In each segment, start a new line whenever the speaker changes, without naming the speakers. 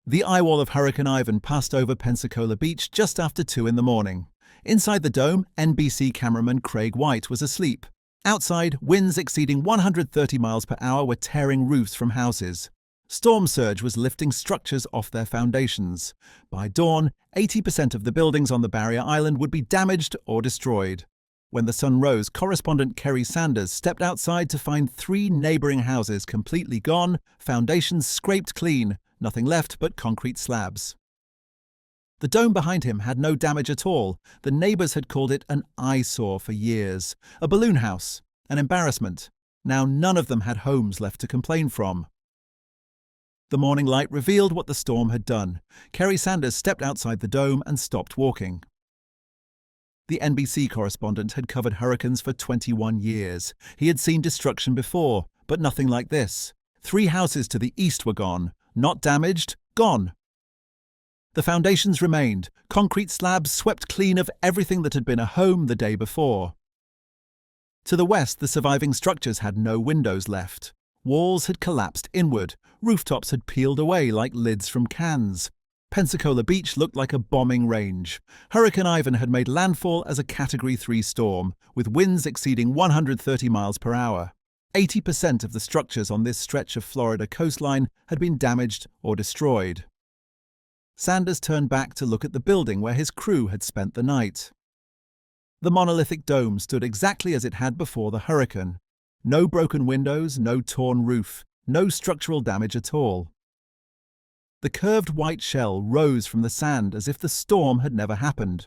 The eye wall of Hurricane Ivan passed over Pensacola Beach just after 2 in the morning. Inside the dome, NBC cameraman Craig White was asleep. Outside, winds exceeding 130 miles per hour were tearing roofs from houses. Storm surge was lifting structures off their foundations. By dawn, 80% of the buildings on the barrier island would be damaged or destroyed. When the sun rose, correspondent Kerry Sanders stepped outside to find 3 neighboring houses completely gone, foundations scraped clean, nothing left but concrete slabs. The dome behind him had no damage at all. The neighbors had called it an eyesore for years, a balloon house, an embarrassment. Now none of them had homes left to complain from. The morning light revealed what the storm had done. Kerry Sanders stepped outside the dome and stopped walking. The NBC correspondent had covered hurricanes for 21 years. He had seen destruction before, but nothing like this. 3 houses to the east were gone. Not damaged, gone. The foundations remained, concrete slabs swept clean of everything that had been a home the day before. To the west, the surviving structures had no windows left. Walls had collapsed inward, rooftops had peeled away like lids from cans. Pensacola Beach looked like a bombing range. Hurricane Ivan had made landfall as a Category 3 storm, with winds exceeding 130 miles per hour. 80% of the structures on this stretch of Florida coastline had been damaged or destroyed. Sanders turned back to look at the building where his crew had spent the night. The monolithic dome stood exactly as it had before the hurricane. No broken windows, no torn roof, no structural damage at all. The curved white shell rose from the sand as if the storm had never happened.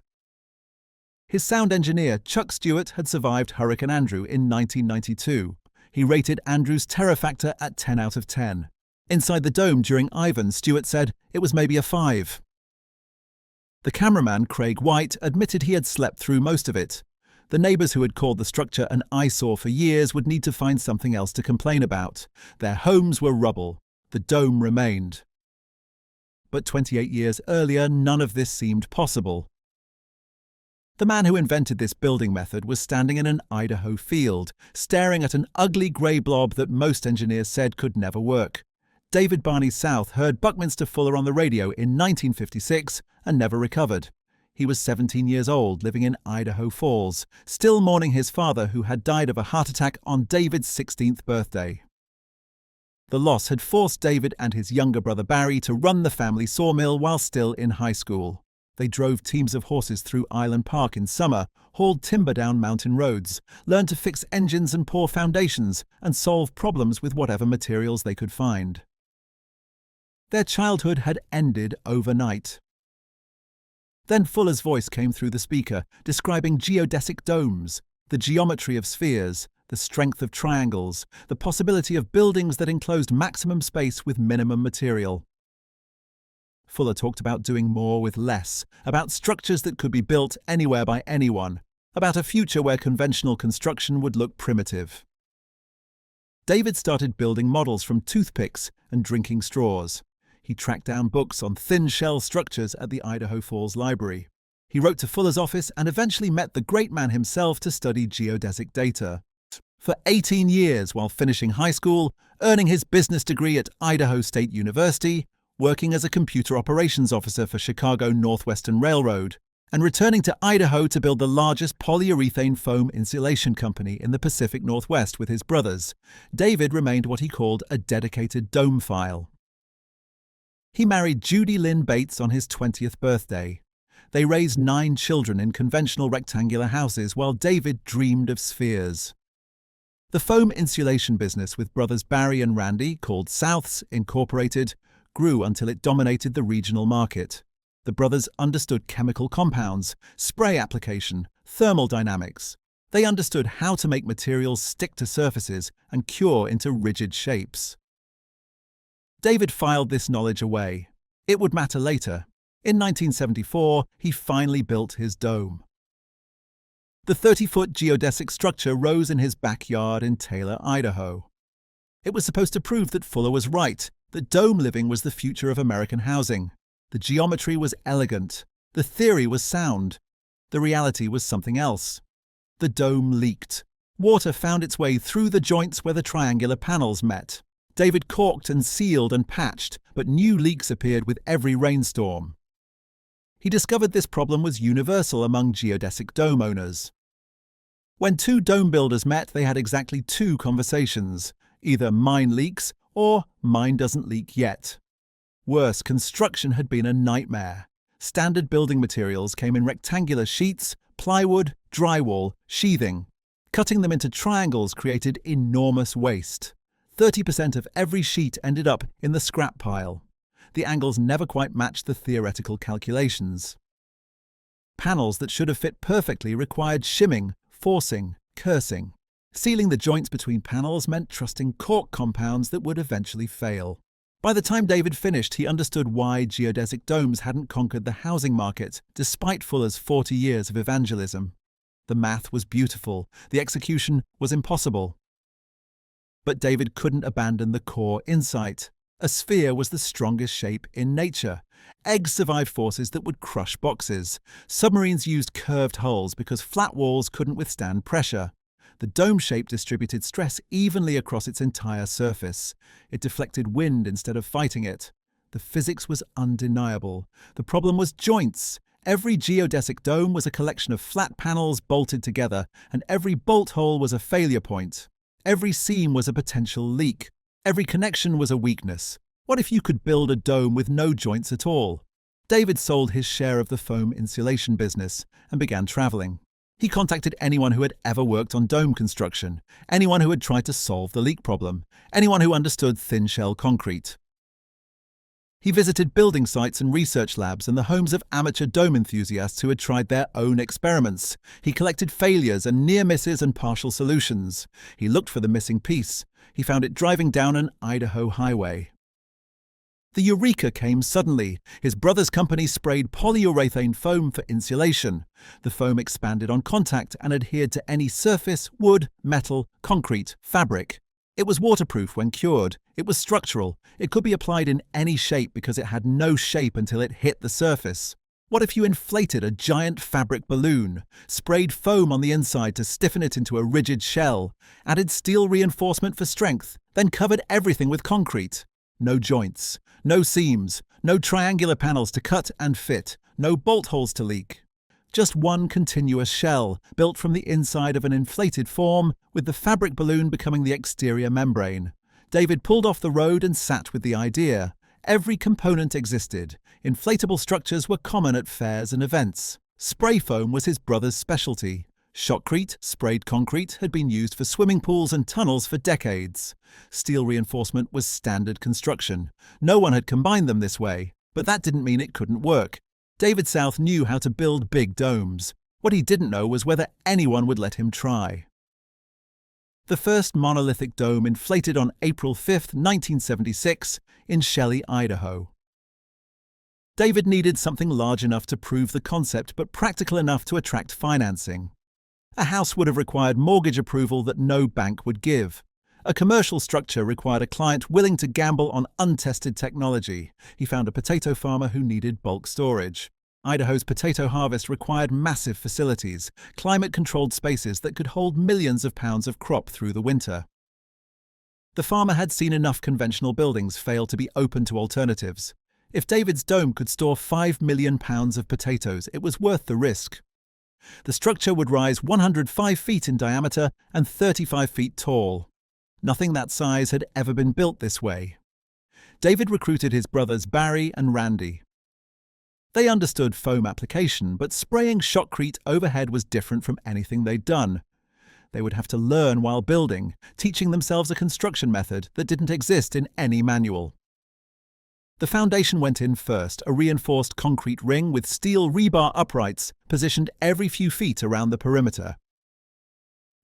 His sound engineer, Chuck Stewart, had survived Hurricane Andrew in 1992. He rated Andrew's terror factor at 10 out of 10. Inside the dome during Ivan, Stewart said it was maybe a 5. The cameraman, Craig White, admitted he had slept through most of it. The neighbors who had called the structure an eyesore for years would need to find something else to complain about. Their homes were rubble. The dome remained. But 28 years earlier, none of this seemed possible. The man who invented this building method was standing in an Idaho field, staring at an ugly grey blob that most engineers said could never work. David Barney South heard Buckminster Fuller on the radio in 1956 and never recovered. He was 17 years old, living in Idaho Falls, still mourning his father who had died of a heart attack on David's 16th birthday. The loss had forced David and his younger brother Barry to run the family sawmill while still in high school. They drove teams of horses through Island Park in summer, hauled timber down mountain roads, learned to fix engines and pour foundations, and solve problems with whatever materials they could find. Their childhood had ended overnight. Then Fuller's voice came through the speaker, describing geodesic domes, the geometry of spheres, the strength of triangles, the possibility of buildings that enclosed maximum space with minimum material. Fuller talked about doing more with less, about structures that could be built anywhere by anyone, about a future where conventional construction would look primitive. David started building models from toothpicks and drinking straws. He tracked down books on thin shell structures at the Idaho Falls Library. He wrote to Fuller's office and eventually met the great man himself to study geodesic data. For 18 years while finishing high school, earning his business degree at Idaho State University, working as a computer operations officer for Chicago Northwestern Railroad, and returning to Idaho to build the largest polyurethane foam insulation company in the Pacific Northwest with his brothers, David remained what he called a dedicated domephile. He married Judy Lynn Bates on his 20th birthday. They raised 9 children in conventional rectangular houses while David dreamed of spheres. The foam insulation business with brothers Barry and Randy, called Souths Incorporated, grew until it dominated the regional market. The brothers understood chemical compounds, spray application, thermal dynamics. They understood how to make materials stick to surfaces and cure into rigid shapes. David filed this knowledge away. It would matter later. In 1974, he finally built his dome. The 30-foot geodesic structure rose in his backyard in Taylor, Idaho. It was supposed to prove that Fuller was right, that dome living was the future of American housing. The geometry was elegant. The theory was sound. The reality was something else. The dome leaked. Water found its way through the joints where the triangular panels met. David caulked and sealed and patched, but new leaks appeared with every rainstorm. He discovered this problem was universal among geodesic dome owners. When two dome builders met, they had exactly two conversations: either mine leaks or mine doesn't leak yet. Worse, construction had been a nightmare. Standard building materials came in rectangular sheets, plywood, drywall, sheathing. Cutting them into triangles created enormous waste. 30% of every sheet ended up in the scrap pile. The angles never quite matched the theoretical calculations. Panels that should have fit perfectly required shimming, forcing, cursing. Sealing the joints between panels meant trusting caulk compounds that would eventually fail. By the time David finished, he understood why geodesic domes hadn't conquered the housing market, despite Fuller's 40 years of evangelism. The math was beautiful, the execution was impossible. But David couldn't abandon the core insight. A sphere was the strongest shape in nature. Eggs survived forces that would crush boxes. Submarines used curved hulls because flat walls couldn't withstand pressure. The dome shape distributed stress evenly across its entire surface. It deflected wind instead of fighting it. The physics was undeniable. The problem was joints. Every geodesic dome was a collection of flat panels bolted together, and every bolt hole was a failure point. Every seam was a potential leak. Every connection was a weakness. What if you could build a dome with no joints at all? David sold his share of the foam insulation business and began traveling. He contacted anyone who had ever worked on dome construction, anyone who had tried to solve the leak problem, anyone who understood thin shell concrete. He visited building sites and research labs and the homes of amateur dome enthusiasts who had tried their own experiments. He collected failures and near misses and partial solutions. He looked for the missing piece. He found it driving down an Idaho highway. The eureka came suddenly. His brother's company sprayed polyurethane foam for insulation. The foam expanded on contact and adhered to any surface, wood, metal, concrete, fabric. It was waterproof when cured. It was structural. It could be applied in any shape because it had no shape until it hit the surface. What if you inflated a giant fabric balloon, sprayed foam on the inside to stiffen it into a rigid shell, added steel reinforcement for strength, then covered everything with concrete? No joints, no seams, no triangular panels to cut and fit, no bolt holes to leak. Just one continuous shell, built from the inside of an inflated form, with the fabric balloon becoming the exterior membrane. David pulled off the road and sat with the idea. Every component existed. Inflatable structures were common at fairs and events. Spray foam was his brother's specialty. Shotcrete, sprayed concrete, had been used for swimming pools and tunnels for decades. Steel reinforcement was standard construction. No one had combined them this way, but that didn't mean it couldn't work. David South knew how to build big domes. What he didn't know was whether anyone would let him try. The first monolithic dome inflated on April 5, 1976, in Shelley, Idaho. David needed something large enough to prove the concept but practical enough to attract financing. A house would have required mortgage approval that no bank would give. A commercial structure required a client willing to gamble on untested technology. He found a potato farmer who needed bulk storage. Idaho's potato harvest required massive facilities, climate-controlled spaces that could hold millions of pounds of crop through the winter. The farmer had seen enough conventional buildings fail to be open to alternatives. If David's dome could store 5 million pounds of potatoes, it was worth the risk. The structure would rise 105 feet in diameter and 35 feet tall. Nothing that size had ever been built this way. David recruited his brothers Barry and Randy. They understood foam application, but spraying shotcrete overhead was different from anything they'd done. They would have to learn while building, teaching themselves a construction method that didn't exist in any manual. The foundation went in first, a reinforced concrete ring with steel rebar uprights positioned every few feet around the perimeter.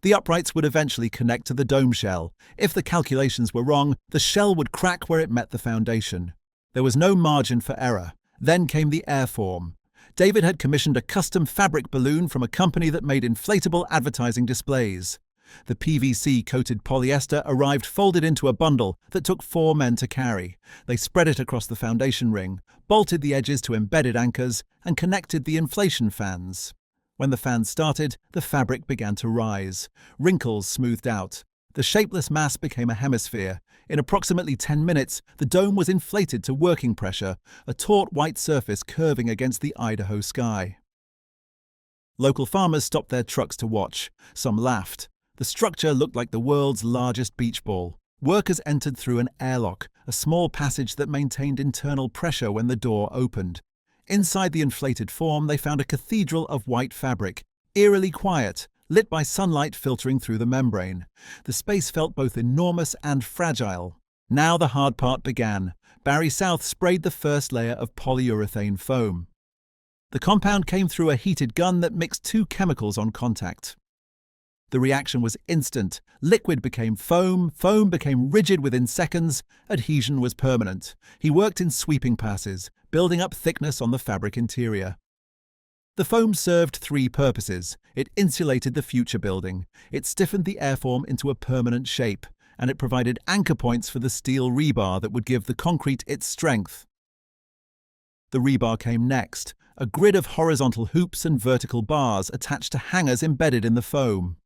The uprights would eventually connect to the dome shell. If the calculations were wrong, the shell would crack where it met the foundation. There was no margin for error. Then came the airform. David had commissioned a custom fabric balloon from a company that made inflatable advertising displays. The PVC-coated polyester arrived folded into a bundle that took 4 men to carry. They spread it across the foundation ring, bolted the edges to embedded anchors, and connected the inflation fans. When the fans started, the fabric began to rise. Wrinkles smoothed out. The shapeless mass became a hemisphere. In approximately 10 minutes, the dome was inflated to working pressure, a taut white surface curving against the Idaho sky. Local farmers stopped their trucks to watch. Some laughed. The structure looked like the world's largest beach ball. Workers entered through an airlock, a small passage that maintained internal pressure when the door opened. Inside the inflated form, they found a cathedral of white fabric, eerily quiet, lit by sunlight filtering through the membrane. The space felt both enormous and fragile. Now the hard part began. Barry South sprayed the first layer of polyurethane foam. The compound came through a heated gun that mixed two chemicals on contact. The reaction was instant. Liquid became foam, foam became rigid within seconds, adhesion was permanent. He worked in sweeping passes, building up thickness on the fabric interior. The foam served three purposes. It insulated the future building, it stiffened the airform into a permanent shape, and it provided anchor points for the steel rebar that would give the concrete its strength. The rebar came next, a grid of horizontal hoops and vertical bars attached to hangers embedded in the foam.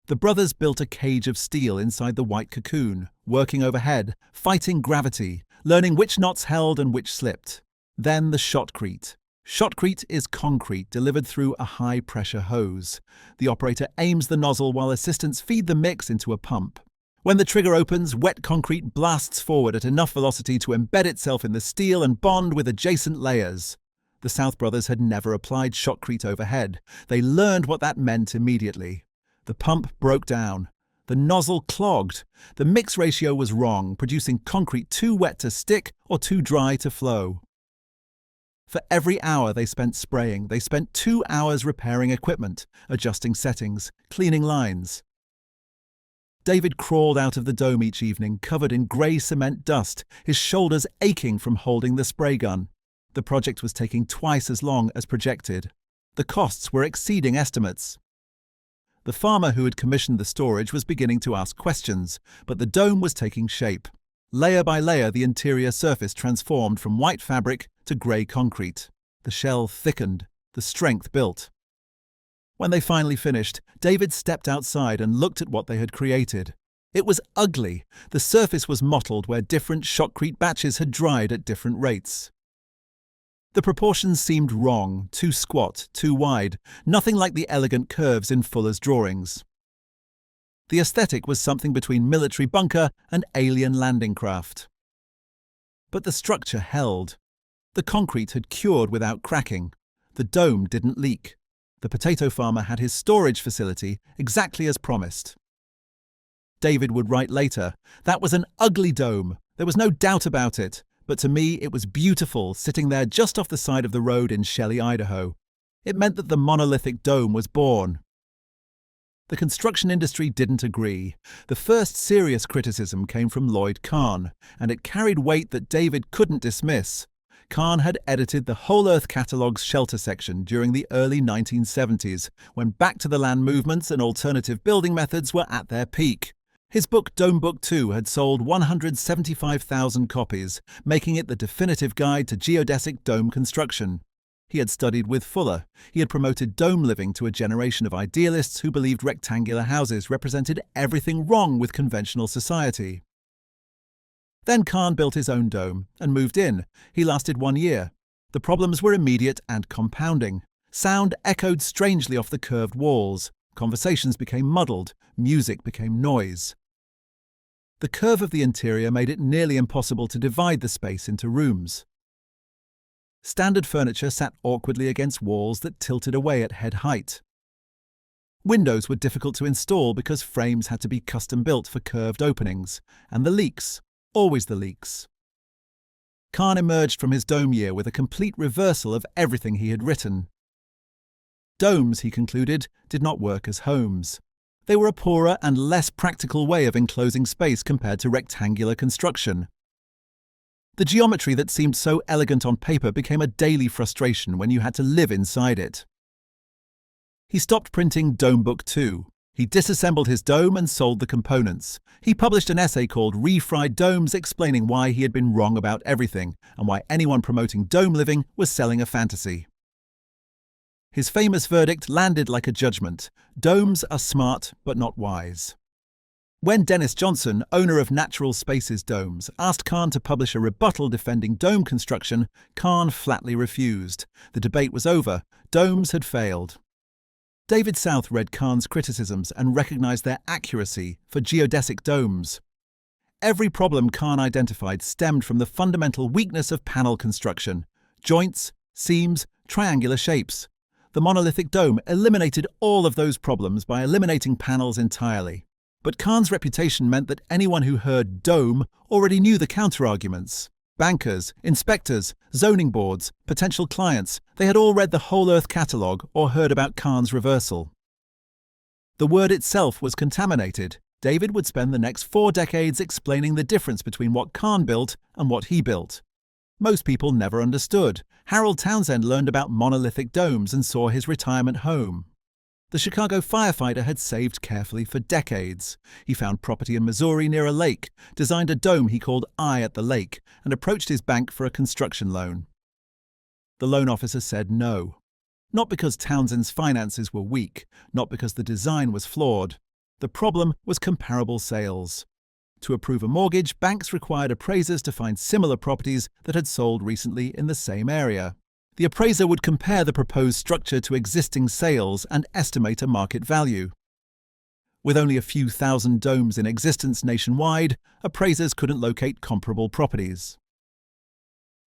The brothers built a cage of steel inside the white cocoon, working overhead, fighting gravity, learning which knots held and which slipped. Then the shotcrete. Shotcrete is concrete delivered through a high-pressure hose. The operator aims the nozzle while assistants feed the mix into a pump. When the trigger opens, wet concrete blasts forward at enough velocity to embed itself in the steel and bond with adjacent layers. The South brothers had never applied shotcrete overhead. They learned what that meant immediately. The pump broke down. The nozzle clogged. The mix ratio was wrong, producing concrete too wet to stick or too dry to flow. For every hour they spent spraying, they spent 2 hours repairing equipment, adjusting settings, cleaning lines. David crawled out of the dome each evening, covered in grey cement dust, his shoulders aching from holding the spray gun. The project was taking twice as long as projected. The costs were exceeding estimates. The farmer who had commissioned the storage was beginning to ask questions, but the dome was taking shape. Layer by layer, the interior surface transformed from white fabric to grey concrete. The shell thickened, the strength built. When they finally finished, David stepped outside and looked at what they had created. It was ugly. The surface was mottled where different shotcrete batches had dried at different rates. The proportions seemed wrong, too squat, too wide, nothing like the elegant curves in Fuller's drawings. The aesthetic was something between military bunker and alien landing craft. But the structure held. The concrete had cured without cracking. The dome didn't leak. The potato farmer had his storage facility exactly as promised. David would write later, "That was an ugly dome. There was no doubt about it. But to me, it was beautiful, sitting there just off the side of the road in Shelley, Idaho. It meant that the monolithic dome was born." The construction industry didn't agree. The first serious criticism came from Lloyd Kahn, and it carried weight that David couldn't dismiss. Kahn had edited the Whole Earth Catalogue's shelter section during the early 1970s, when back-to-the-land movements and alternative building methods were at their peak. His book Dome Book 2 had sold 175,000 copies, making it the definitive guide to geodesic dome construction. He had studied with Fuller. He had promoted dome living to a generation of idealists who believed rectangular houses represented everything wrong with conventional society. Then Kahn built his own dome and moved in. He lasted 1 year. The problems were immediate and compounding. Sound echoed strangely off the curved walls. Conversations became muddled. Music became noise. The curve of the interior made it nearly impossible to divide the space into rooms. Standard furniture sat awkwardly against walls that tilted away at head height. Windows were difficult to install because frames had to be custom built for curved openings. And the leaks, always the leaks. Kahn emerged from his dome year with a complete reversal of everything he had written. Domes, he concluded, did not work as homes. They were a poorer and less practical way of enclosing space compared to rectangular construction. The geometry that seemed so elegant on paper became a daily frustration when you had to live inside it. He stopped printing Dome Book 2. He disassembled his dome and sold the components. He published an essay called Refried Domes, explaining why he had been wrong about everything and why anyone promoting dome living was selling a fantasy. His famous verdict landed like a judgment. Domes are smart but not wise. When Dennis Johnson, owner of Natural Spaces Domes, asked Khan to publish a rebuttal defending dome construction, Khan flatly refused. The debate was over. Domes had failed. David South read Khan's criticisms and recognized their accuracy for geodesic domes. Every problem Khan identified stemmed from the fundamental weakness of panel construction: joints, seams, triangular shapes. The monolithic dome eliminated all of those problems by eliminating panels entirely. But Khan's reputation meant that anyone who heard dome already knew the counterarguments. Bankers, inspectors, zoning boards, potential clients, they had all read the Whole Earth catalogue or heard about Khan's reversal. The word itself was contaminated. David would spend the next 4 decades explaining the difference between what Khan built and what he built. Most people never understood. Harold Townsend learned about monolithic domes and saw his retirement home. The Chicago firefighter had saved carefully for decades. He found property in Missouri near a lake, designed a dome he called Eye at the Lake, and approached his bank for a construction loan. The loan officer said no. Not because Townsend's finances were weak, not because the design was flawed. The problem was comparable sales. To approve a mortgage, banks required appraisers to find similar properties that had sold recently in the same area. The appraiser would compare the proposed structure to existing sales and estimate a market value. With only a few thousand domes in existence nationwide, appraisers couldn't locate comparable properties.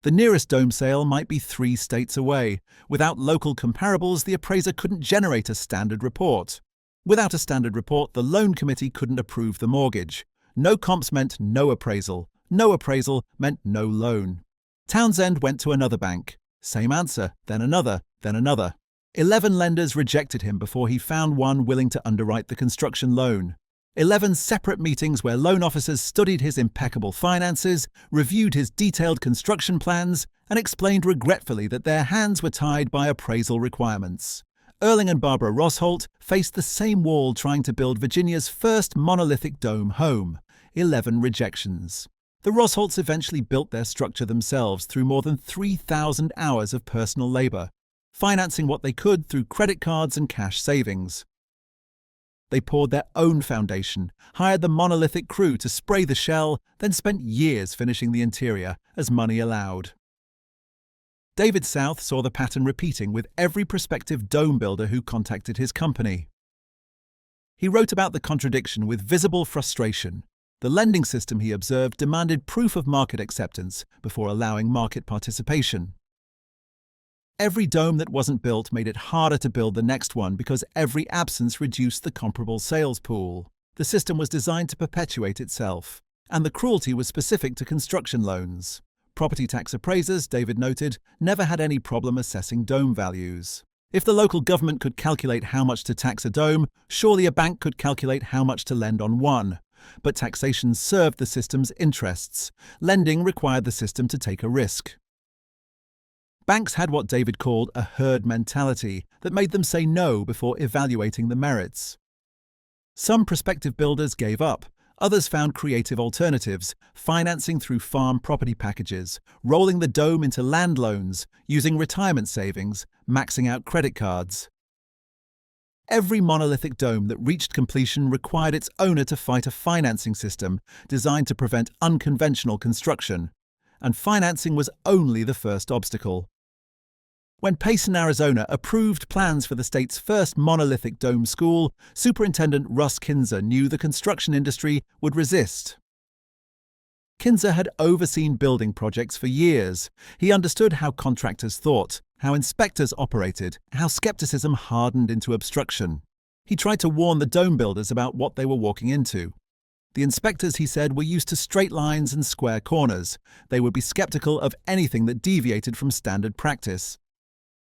The nearest dome sale might be 3 states away. Without local comparables, the appraiser couldn't generate a standard report. Without a standard report, the loan committee couldn't approve the mortgage. No comps meant no appraisal. No appraisal meant no loan. Townsend went to another bank. Same answer, then another, then another. 11 lenders rejected him before he found one willing to underwrite the construction loan. 11 separate meetings where loan officers studied his impeccable finances, reviewed his detailed construction plans, and explained regretfully that their hands were tied by appraisal requirements. Erling and Barbara Rosholt faced the same wall trying to build Virginia's first monolithic dome home. 11 rejections. The Rosholts eventually built their structure themselves through more than 3,000 hours of personal labor, financing what they could through credit cards and cash savings. They poured their own foundation, hired the monolithic crew to spray the shell, then spent years finishing the interior as money allowed. David South saw the pattern repeating with every prospective dome builder who contacted his company. He wrote about the contradiction with visible frustration. The lending system, he observed, demanded proof of market acceptance before allowing market participation. Every dome that wasn't built made it harder to build the next one because every absence reduced the comparable sales pool. The system was designed to perpetuate itself, and the cruelty was specific to construction loans. Property tax appraisers, David noted, never had any problem assessing dome values. If the local government could calculate how much to tax a dome, surely a bank could calculate how much to lend on one. But taxation served the system's interests. Lending required the system to take a risk. Banks had what David called a herd mentality that made them say no before evaluating the merits. Some prospective builders gave up. Others found creative alternatives, financing through farm property packages, rolling the dome into land loans, using retirement savings, maxing out credit cards. Every monolithic dome that reached completion required its owner to fight a financing system designed to prevent unconventional construction, and financing was only the first obstacle. When Payson, Arizona approved plans for the state's first monolithic dome school, Superintendent Russ Kinzer knew the construction industry would resist. Kinzer had overseen building projects for years. He understood how contractors thought, how inspectors operated, how skepticism hardened into obstruction. He tried to warn the dome builders about what they were walking into. The inspectors, he said, were used to straight lines and square corners. They would be skeptical of anything that deviated from standard practice.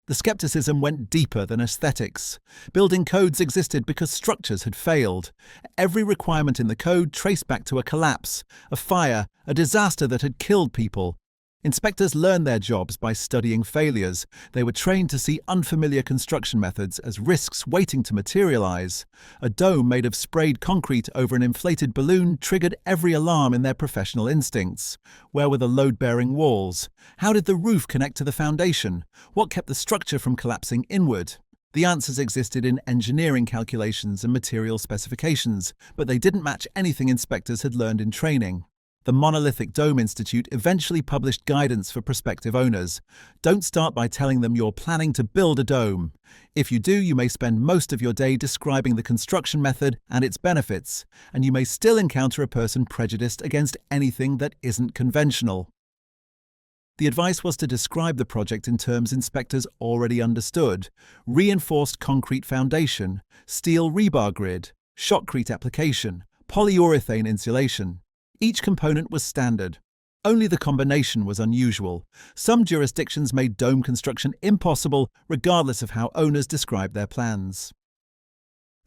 The skepticism went deeper than aesthetics. Building codes existed because structures had failed. Every requirement in the code traced back to a collapse, a fire, a disaster that had killed people. Inspectors learned their jobs by studying failures. They were trained to see unfamiliar construction methods as risks waiting to materialize. A dome made of sprayed concrete over an inflated balloon triggered every alarm in their professional instincts. Where were the load-bearing walls? How did the roof connect to the foundation? What kept the structure from collapsing inward? The answers existed in engineering calculations and material specifications, but they didn't match anything inspectors had learned in training. The Monolithic Dome Institute eventually published guidance for prospective owners. Don't start by telling them you're planning to build a dome. If you do, you may spend most of your day describing the construction method and its benefits, and you may still encounter a person prejudiced against anything that isn't conventional. The advice was to describe the project in terms inspectors already understood: reinforced concrete foundation, steel rebar grid, shotcrete application, polyurethane insulation. Each component was standard. Only the combination was unusual. Some jurisdictions made dome construction impossible, regardless of how owners described their plans.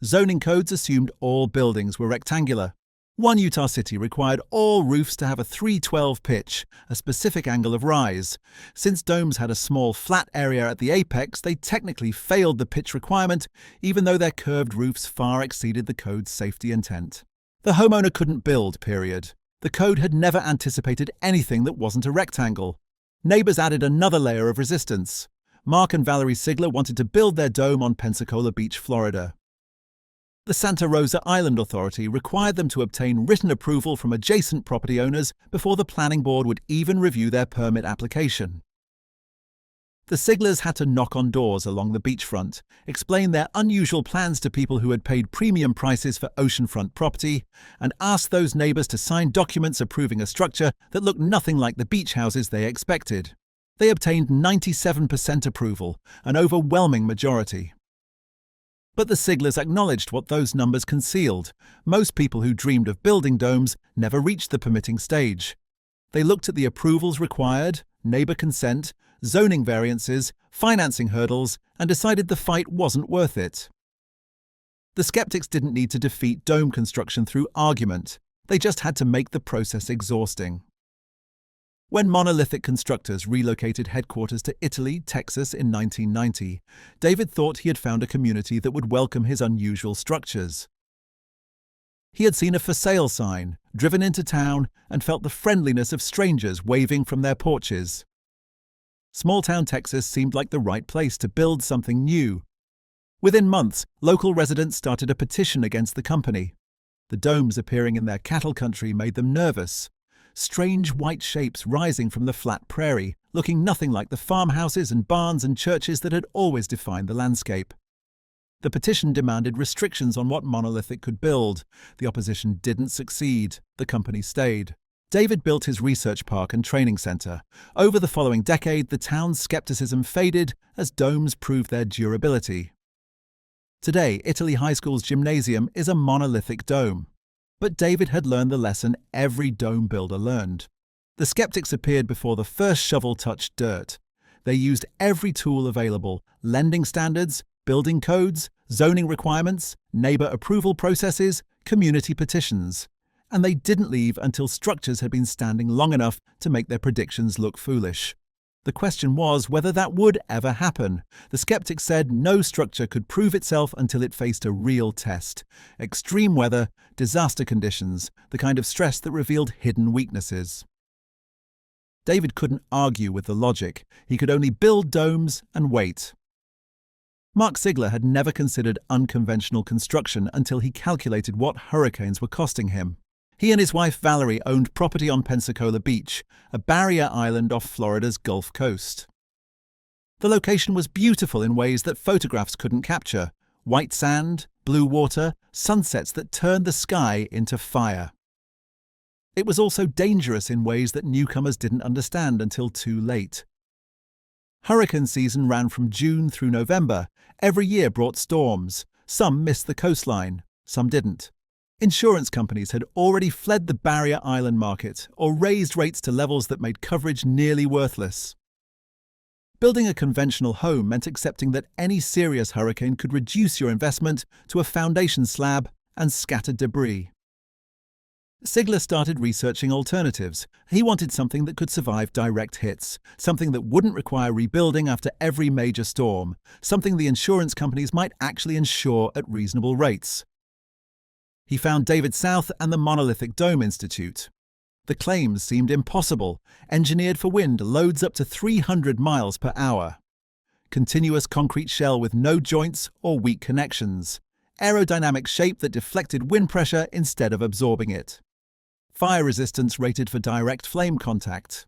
Zoning codes assumed all buildings were rectangular. One Utah city required all roofs to have a 312 pitch, a specific angle of rise. Since domes had a small flat area at the apex, they technically failed the pitch requirement, even though their curved roofs far exceeded the code's safety intent. The homeowner couldn't build, period. The code had never anticipated anything that wasn't a rectangle. Neighbors added another layer of resistance. Mark and Valerie Sigler wanted to build their dome on Pensacola Beach, Florida. The Santa Rosa Island Authority required them to obtain written approval from adjacent property owners before the planning board would even review their permit application. The Siglers had to knock on doors along the beachfront, explain their unusual plans to people who had paid premium prices for oceanfront property, and ask those neighbors to sign documents approving a structure that looked nothing like the beach houses they expected. They obtained 97% approval, an overwhelming majority. But the Siglers acknowledged what those numbers concealed. Most people who dreamed of building domes never reached the permitting stage. They looked at the approvals required, neighbor consent, zoning variances, financing hurdles, and decided the fight wasn't worth it. The skeptics didn't need to defeat dome construction through argument. They just had to make the process exhausting. When monolithic constructors relocated headquarters to Italy, Texas in 1990, David thought he had found a community that would welcome his unusual structures. He had seen a for sale sign, driven into town, and felt the friendliness of strangers waving from their porches. Small-town Texas seemed like the right place to build something new. Within months, local residents started a petition against the company. The domes appearing in their cattle country made them nervous. Strange white shapes rising from the flat prairie, looking nothing like the farmhouses and barns and churches that had always defined the landscape. The petition demanded restrictions on what Monolithic could build. The opposition didn't succeed. The company stayed. David built his research park and training center. Over the following decade, the town's skepticism faded as domes proved their durability. Today, Italy High School's gymnasium is a monolithic dome. But David had learned the lesson every dome builder learned. The skeptics appeared before the first shovel touched dirt. They used every tool available: lending standards, building codes, zoning requirements, neighbor approval processes, community petitions. And they didn't leave until structures had been standing long enough to make their predictions look foolish. The question was whether that would ever happen. The skeptics said no structure could prove itself until it faced a real test. Extreme weather, disaster conditions, the kind of stress that revealed hidden weaknesses. David couldn't argue with the logic. He could only build domes and wait. Mark Sigler had never considered unconventional construction until he calculated what hurricanes were costing him. He and his wife Valerie owned property on Pensacola Beach, a barrier island off Florida's Gulf Coast. The location was beautiful in ways that photographs couldn't capture: white sand, blue water, sunsets that turned the sky into fire. It was also dangerous in ways that newcomers didn't understand until too late. Hurricane season ran from June through November. Every year brought storms. Some missed the coastline, some didn't. Insurance companies had already fled the barrier island market or raised rates to levels that made coverage nearly worthless. Building a conventional home meant accepting that any serious hurricane could reduce your investment to a foundation slab and scattered debris. Sigler started researching alternatives. He wanted something that could survive direct hits, something that wouldn't require rebuilding after every major storm, something the insurance companies might actually insure at reasonable rates. He found David South and the Monolithic Dome Institute. The claims seemed impossible: engineered for wind loads up to 300 miles per hour. continuous concrete shell with no joints or weak connections, aerodynamic shape that deflected wind pressure instead of absorbing it, fire resistance rated for direct flame contact,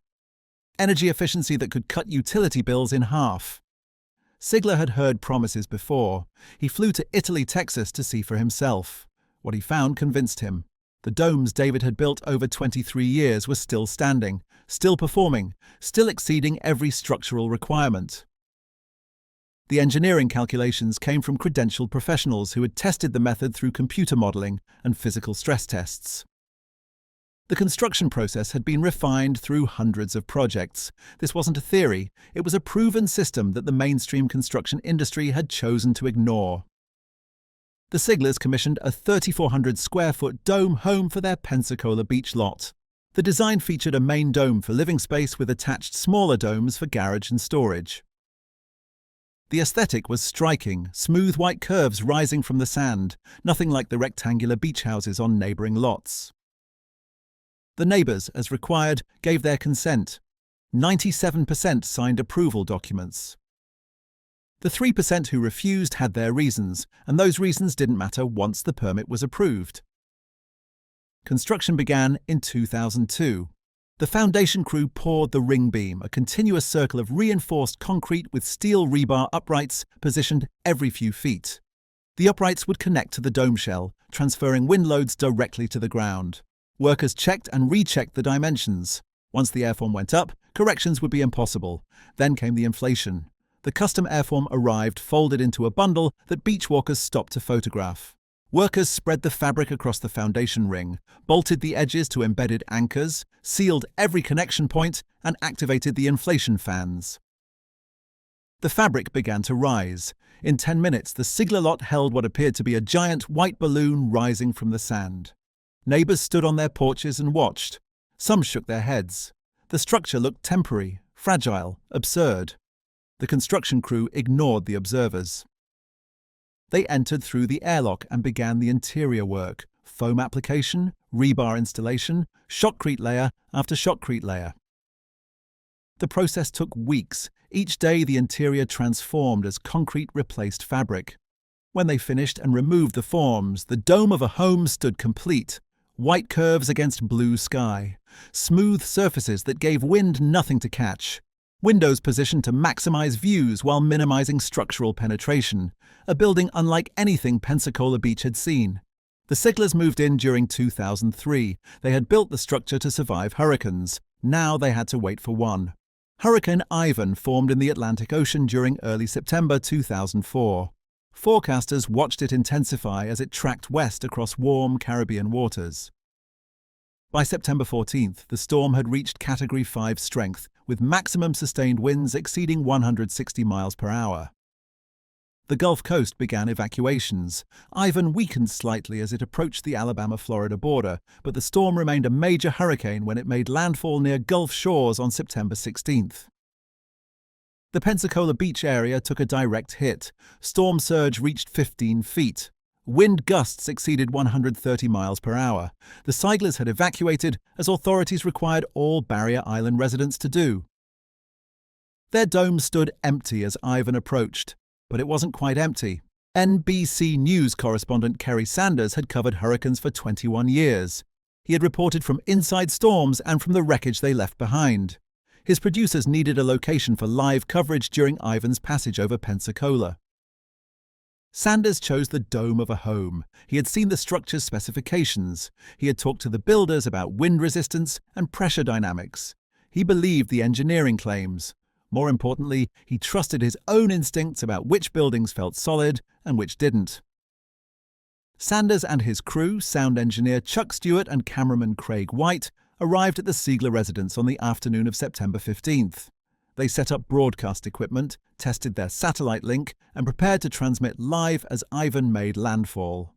energy efficiency that could cut utility bills in half. Sigler had heard promises before. He flew to Italy, Texas to see for himself. What he found convinced him. The domes David had built over 23 years were still standing, still performing, still exceeding every structural requirement. The engineering calculations came from credentialed professionals who had tested the method through computer modeling and physical stress tests. The construction process had been refined through hundreds of projects. This wasn't a theory, it was a proven system that the mainstream construction industry had chosen to ignore. The Siglers commissioned a 3,400-square-foot dome home for their Pensacola Beach lot. The design featured a main dome for living space with attached smaller domes for garage and storage. The aesthetic was striking, smooth white curves rising from the sand, nothing like the rectangular beach houses on neighboring lots. The neighbors, as required, gave their consent. 97% signed approval documents. The 3% who refused had their reasons, and those reasons didn't matter once the permit was approved. Construction began in 2002. The foundation crew poured the ring beam, a continuous circle of reinforced concrete with steel rebar uprights positioned every few feet. The uprights would connect to the dome shell, transferring wind loads directly to the ground. Workers checked and rechecked the dimensions. Once the airform went up, corrections would be impossible. Then came the inflation. The custom airform arrived folded into a bundle that beach walkers stopped to photograph. Workers spread the fabric across the foundation ring, bolted the edges to embedded anchors, sealed every connection point, and activated the inflation fans. The fabric began to rise. In 10 minutes, the Sigler lot held what appeared to be a giant white balloon rising from the sand. Neighbors stood on their porches and watched. Some shook their heads. The structure looked temporary, fragile, absurd. The construction crew ignored the observers. They entered through the airlock and began the interior work: foam application, rebar installation, shotcrete layer after shotcrete layer. The process took weeks. Each day the interior transformed as concrete replaced fabric. When they finished and removed the forms, the dome of a home stood complete. White curves against blue sky. Smooth surfaces that gave wind nothing to catch. Windows positioned to maximize views while minimizing structural penetration. A building unlike anything Pensacola Beach had seen. The Siglers moved in during 2003. They had built the structure to survive hurricanes. Now they had to wait for one. Hurricane Ivan formed in the Atlantic Ocean during early September 2004. Forecasters watched it intensify as it tracked west across warm Caribbean waters. By September 14th, the storm had reached Category 5 strength, with maximum sustained winds exceeding 160 miles per hour. The Gulf Coast began evacuations. Ivan weakened slightly as it approached the Alabama-Florida border, but the storm remained a major hurricane when it made landfall near Gulf shores on September 16th. The Pensacola Beach area took a direct hit. Storm surge reached 15 feet. Wind gusts exceeded 130 miles per hour. The Siglers had evacuated as authorities required all Barrier Island residents to do. Their dome stood empty as Ivan approached, but it wasn't quite empty. NBC News correspondent Kerry Sanders had covered hurricanes for 21 years. He had reported from inside storms and from the wreckage they left behind. His producers needed a location for live coverage during Ivan's passage over Pensacola. Sanders chose the dome of a home. He had seen the structure's specifications. He had talked to the builders about wind resistance and pressure dynamics. He believed the engineering claims. More importantly, he trusted his own instincts about which buildings felt solid and which didn't. Sanders and his crew, sound engineer Chuck Stewart and cameraman Craig White, arrived at the Sigler residence on the afternoon of September 15th. They set up broadcast equipment, tested their satellite link, and prepared to transmit live as Ivan made landfall.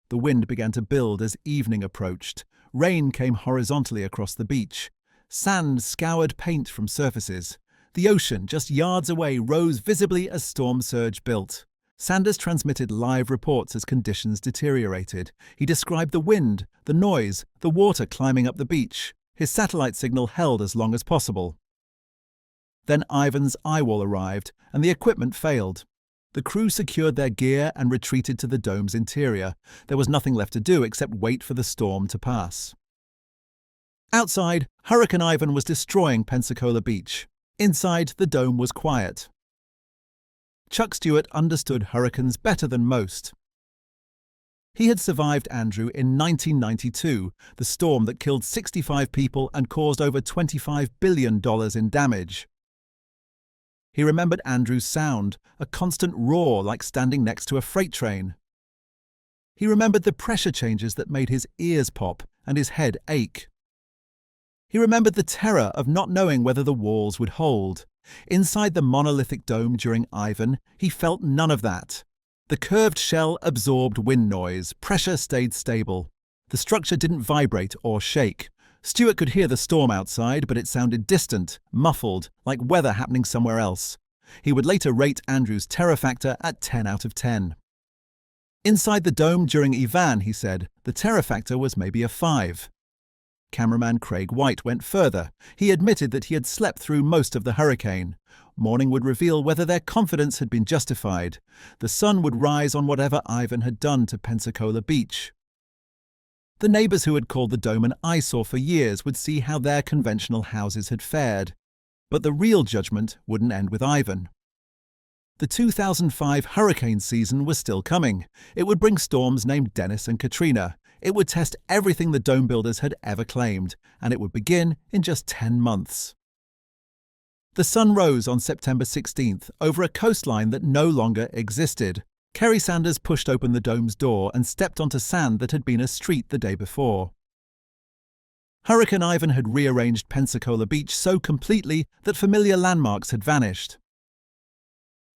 The wind began to build as evening approached. Rain came horizontally across the beach. Sand scoured paint from surfaces. The ocean, just yards away, rose visibly as storm surge built. Sanders transmitted live reports as conditions deteriorated. He described the wind, the noise, the water climbing up the beach. His satellite signal held as long as possible. Then Ivan's eyewall arrived, and the equipment failed. The crew secured their gear and retreated to the dome's interior. There was nothing left to do except wait for the storm to pass. Outside, Hurricane Ivan was destroying Pensacola Beach. Inside, the dome was quiet. Chuck Stewart understood hurricanes better than most. He had survived Andrew in 1992, the storm that killed 65 people and caused over $25 billion in damage. He remembered Andrew's sound, a constant roar like standing next to a freight train. He remembered the pressure changes that made his ears pop and his head ache. He remembered the terror of not knowing whether the walls would hold. Inside the monolithic dome during Ivan, he felt none of that. The curved shell absorbed wind noise, pressure stayed stable. The structure didn't vibrate or shake. Stewart could hear the storm outside, but it sounded distant, muffled, like weather happening somewhere else. He would later rate Andrew's terror factor at 10 out of 10. Inside the dome during Ivan, he said, the terror factor was maybe a 5. Cameraman Craig White went further. He admitted that he had slept through most of the hurricane. Morning would reveal whether their confidence had been justified. The sun would rise on whatever Ivan had done to Pensacola Beach. The neighbors who had called the dome an eyesore for years would see how their conventional houses had fared. But the real judgment wouldn't end with Ivan. The 2005 hurricane season was still coming. It would bring storms named Dennis and Katrina. It would test everything the dome builders had ever claimed, and it would begin in just 10 months. The sun rose on September 16th over a coastline that no longer existed. Kerry Sanders pushed open the dome's door and stepped onto sand that had been a street the day before. Hurricane Ivan had rearranged Pensacola Beach so completely that familiar landmarks had vanished.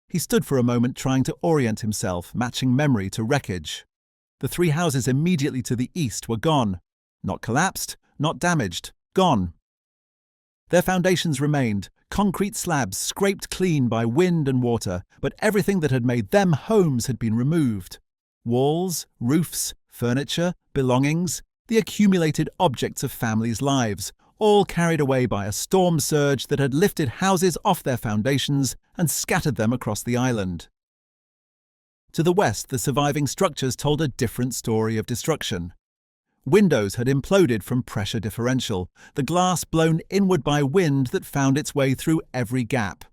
He stood for a moment trying to orient himself, matching memory to wreckage. The 3 houses immediately to the east were gone. Not collapsed, not damaged, gone. Their foundations remained, concrete slabs scraped clean by wind and water, but everything that had made them homes had been removed. Walls, roofs, furniture, belongings, the accumulated objects of families' lives, all carried away by a storm surge that had lifted houses off their foundations and scattered them across the island. To the west, the surviving structures told a different story of destruction. Windows had imploded from pressure differential, the glass blown inward by wind that found its way through every gap.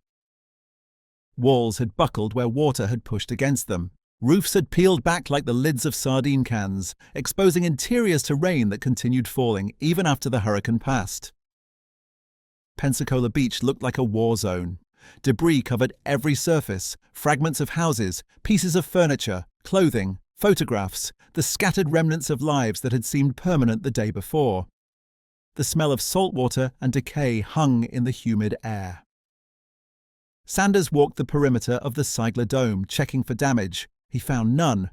Walls had buckled where water had pushed against them. Roofs had peeled back like the lids of sardine cans, exposing interiors to rain that continued falling even after the hurricane passed. Pensacola Beach looked like a war zone. Debris covered every surface, fragments of houses, pieces of furniture, clothing, photographs, the scattered remnants of lives that had seemed permanent the day before. The smell of salt water and decay hung in the humid air. Sanders walked the perimeter of the Seigler Dome, checking for damage. He found none.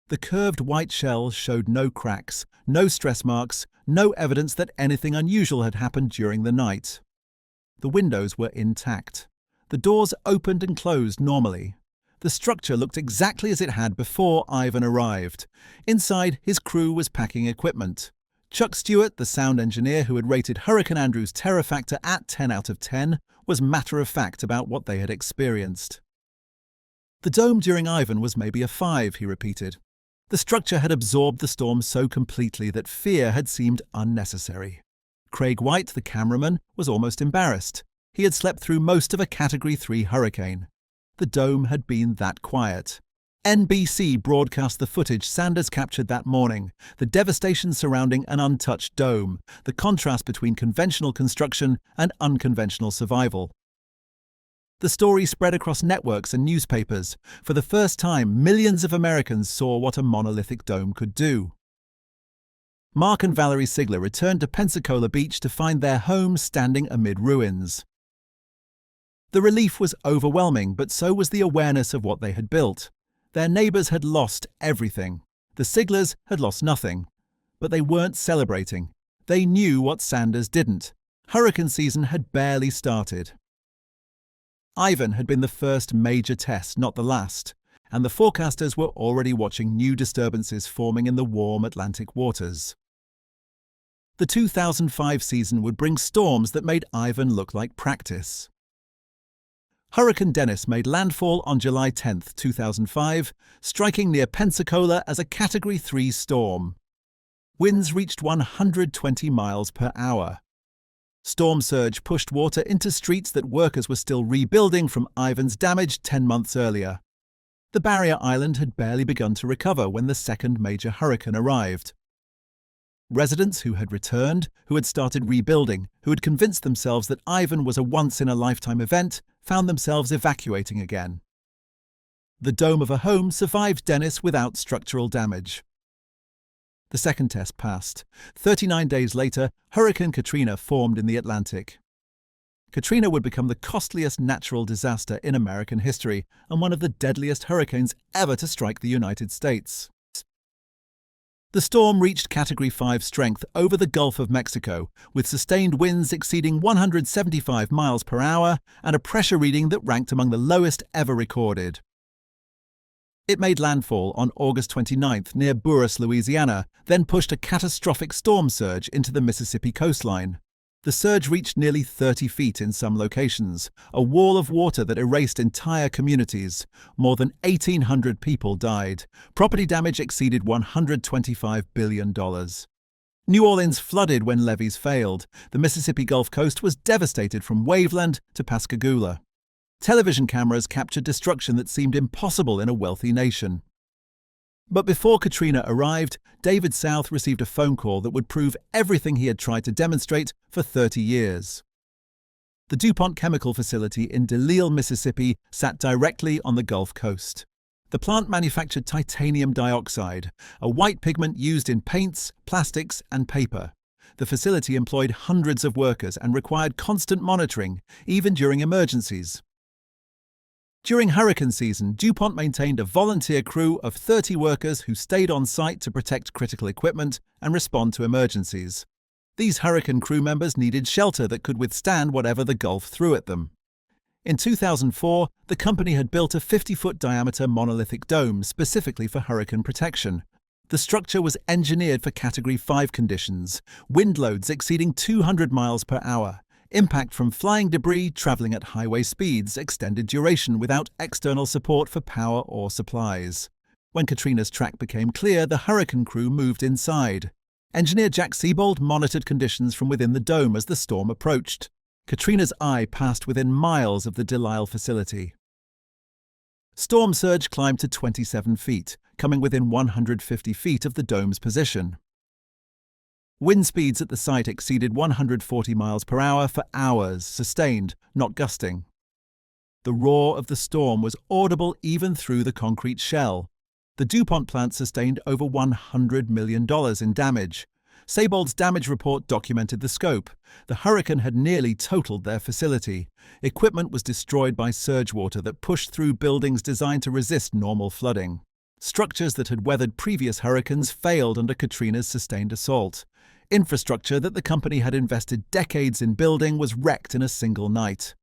The curved white shell showed no cracks, no stress marks, no evidence that anything unusual had happened during the night. The windows were intact. The doors opened and closed normally. The structure looked exactly as it had before Ivan arrived. Inside, his crew was packing equipment. Chuck Stewart, the sound engineer who had rated Hurricane Andrew's terror factor at 10 out of 10, was matter-of-fact about what they had experienced. The dome during Ivan was maybe a 5, he repeated. The structure had absorbed the storm so completely that fear had seemed unnecessary. Craig White, the cameraman, was almost embarrassed. He had slept through most of a Category 3 hurricane. The dome had been that quiet. NBC broadcast the footage Sanders captured that morning, the devastation surrounding an untouched dome, the contrast between conventional construction and unconventional survival. The story spread across networks and newspapers. For the first time, millions of Americans saw what a monolithic dome could do. Mark and Valerie Sigler returned to Pensacola Beach to find their home standing amid ruins. The relief was overwhelming, but so was the awareness of what they had built. Their neighbors had lost everything. The Siglers had lost nothing. But they weren't celebrating. They knew what Sanders didn't. Hurricane season had barely started. Ivan had been the first major test, not the last, and the forecasters were already watching new disturbances forming in the warm Atlantic waters. The 2005 season would bring storms that made Ivan look like practice. Hurricane Dennis made landfall on July 10, 2005, striking near Pensacola as a Category 3 storm. Winds reached 120 miles per hour. Storm surge pushed water into streets that workers were still rebuilding from Ivan's damage 10 months earlier. The barrier island had barely begun to recover when the second major hurricane arrived. Residents who had returned, who had started rebuilding, who had convinced themselves that Ivan was a once-in-a-lifetime event, found themselves evacuating again. The dome of a home survived Dennis without structural damage. The second test passed. 39 days later, Hurricane Katrina formed in the Atlantic. Katrina would become the costliest natural disaster in American history and one of the deadliest hurricanes ever to strike the United States. The storm reached Category 5 strength over the Gulf of Mexico, with sustained winds exceeding 175 miles per hour and a pressure reading that ranked among the lowest ever recorded. It made landfall on August 29th near Buras, Louisiana, then pushed a catastrophic storm surge into the Mississippi coastline. The surge reached nearly 30 feet in some locations, a wall of water that erased entire communities. More than 1,800 people died. Property damage exceeded $125 billion. New Orleans flooded when levees failed. The Mississippi Gulf Coast was devastated from Waveland to Pascagoula. Television cameras captured destruction that seemed impossible in a wealthy nation. But before Katrina arrived, David South received a phone call that would prove everything he had tried to demonstrate for 30 years. The DuPont chemical facility in DeLisle, Mississippi, sat directly on the Gulf Coast. The plant manufactured titanium dioxide, a white pigment used in paints, plastics, and paper. The facility employed hundreds of workers and required constant monitoring, even during emergencies. During hurricane season, DuPont maintained a volunteer crew of 30 workers who stayed on site to protect critical equipment and respond to emergencies. These hurricane crew members needed shelter that could withstand whatever the Gulf threw at them. In 2004, the company had built a 50-foot diameter monolithic dome specifically for hurricane protection. The structure was engineered for Category 5 conditions, wind loads exceeding 200 miles per hour. Impact from flying debris traveling at highway speeds, extended duration without external support for power or supplies. When Katrina's track became clear, the hurricane crew moved inside. Engineer Jack Siebold monitored conditions from within the dome as the storm approached. Katrina's eye passed within miles of the DeLisle facility. Storm surge climbed to 27 feet, coming within 150 feet of the dome's position. Wind speeds at the site exceeded 140 miles per hour for hours, sustained, not gusting. The roar of the storm was audible even through the concrete shell. The DuPont plant sustained over $100 million in damage. Siebold's damage report documented the scope. The hurricane had nearly totaled their facility. Equipment was destroyed by surge water that pushed through buildings designed to resist normal flooding. Structures that had weathered previous hurricanes failed under Katrina's sustained assault. Infrastructure that the company had invested decades in building was wrecked in a single night.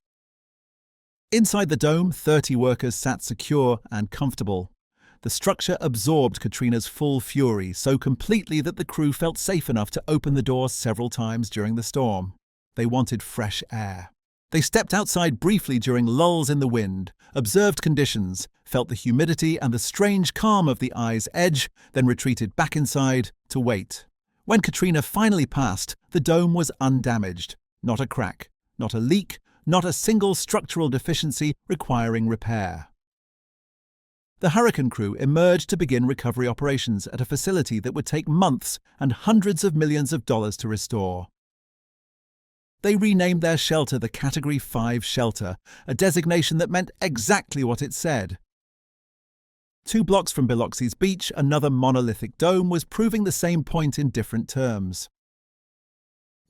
Inside the dome, 30 workers sat secure and comfortable. The structure absorbed Katrina's full fury so completely that the crew felt safe enough to open the door several times during the storm. They wanted fresh air. They stepped outside briefly during lulls in the wind, observed conditions, felt the humidity and the strange calm of the eye's edge, then retreated back inside to wait. When Katrina finally passed, the dome was undamaged. Not a crack, not a leak, not a single structural deficiency requiring repair. The hurricane crew emerged to begin recovery operations at a facility that would take months and hundreds of millions of dollars to restore. They renamed their shelter the Category 5 shelter, a designation that meant exactly what it said. 2 blocks from Biloxi's beach, another monolithic dome was proving the same point in different terms.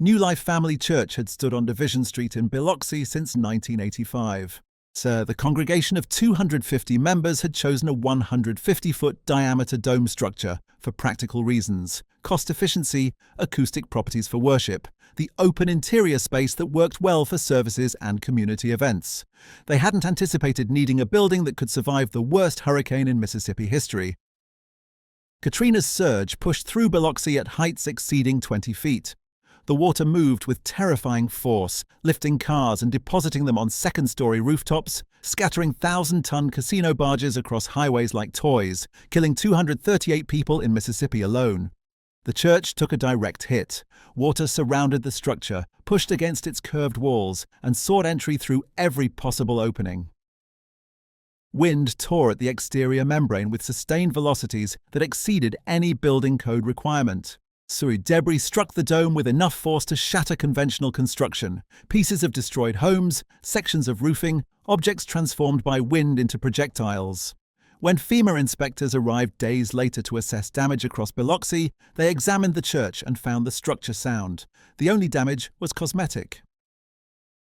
New Life Family Church had stood on Division Street in Biloxi since 1985. The congregation of 250 members had chosen a 150-foot diameter dome structure for practical reasons: cost efficiency, acoustic properties for worship, the open interior space that worked well for services and community events. They hadn't anticipated needing a building that could survive the worst hurricane in Mississippi history. Katrina's surge pushed through Biloxi at heights exceeding 20 feet. The water moved with terrifying force, lifting cars and depositing them on second-story rooftops, scattering 1,000-ton casino barges across highways like toys, killing 238 people in Mississippi alone. The church took a direct hit. Water surrounded the structure, pushed against its curved walls, and sought entry through every possible opening. Wind tore at the exterior membrane with sustained velocities that exceeded any building code requirement. Debris struck the dome with enough force to shatter conventional construction, pieces of destroyed homes, sections of roofing, objects transformed by wind into projectiles. When FEMA inspectors arrived days later to assess damage across Biloxi, they examined the church and found the structure sound. The only damage was cosmetic.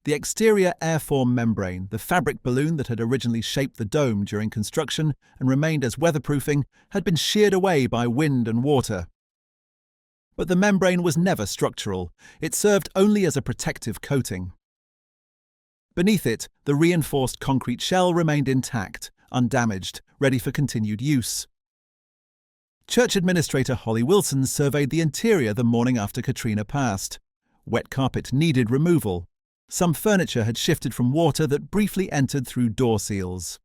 The exterior airform membrane, the fabric balloon that had originally shaped the dome during construction and remained as weatherproofing, had been sheared away by wind and water. But the membrane was never structural. It served only as a protective coating. Beneath it, the reinforced concrete shell remained intact, undamaged, ready for continued use. Church Administrator Holly Wilson surveyed the interior the morning after Katrina passed. Wet carpet needed removal. Some furniture had shifted from water that briefly entered through door seals.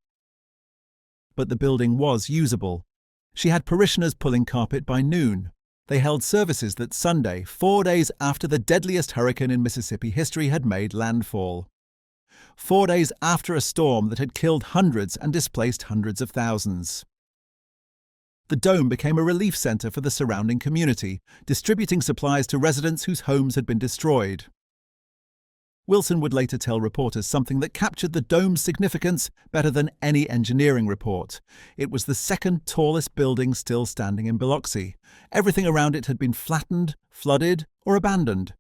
But the building was usable. She had parishioners pulling carpet by noon. They held services that Sunday, 4 days after the deadliest hurricane in Mississippi history had made landfall. 4 days after a storm that had killed hundreds and displaced hundreds of thousands. The dome became a relief center for the surrounding community, distributing supplies to residents whose homes had been destroyed. Wilson would later tell reporters something that captured the dome's significance better than any engineering report. It was the second tallest building still standing in Biloxi. Everything around it had been flattened, flooded, or abandoned.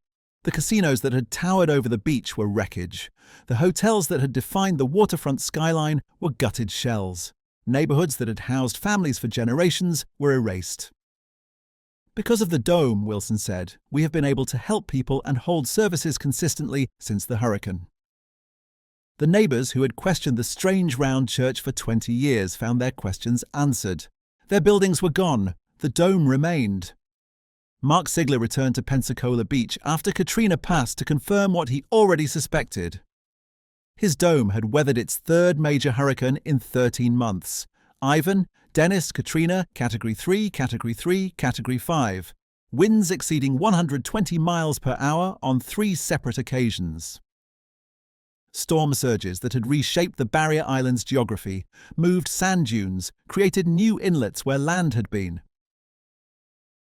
The casinos that had towered over the beach were wreckage. The hotels that had defined the waterfront skyline were gutted shells. Neighborhoods that had housed families for generations were erased. Because of the dome, Wilson said, we have been able to help people and hold services consistently since the hurricane. The neighbors who had questioned the strange round church for 20 years found their questions answered. Their buildings were gone. The dome remained. Mark Sigler returned to Pensacola Beach after Katrina passed to confirm what he already suspected. His dome had weathered its third major hurricane in 13 months. Ivan, Dennis, Katrina, Category 3, Category 3, Category 5. Winds exceeding 120 miles per hour on 3 separate occasions. Storm surges that had reshaped the Barrier Islands' geography, moved sand dunes, created new inlets where land had been.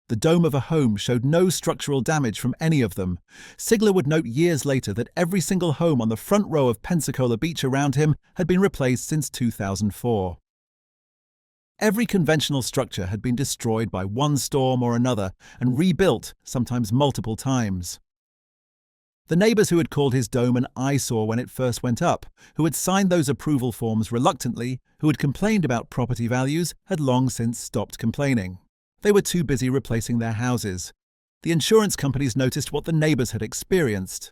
The dome of a home showed no structural damage from any of them. Sigler would note years later that every single home on the front row of Pensacola Beach around him had been replaced since 2004. Every conventional structure had been destroyed by one storm or another and rebuilt, sometimes multiple times. The neighbors who had called his dome an eyesore when it first went up, who had signed those approval forms reluctantly, who had complained about property values, had long since stopped complaining. They were too busy replacing their houses. The insurance companies noticed what the neighbors had experienced.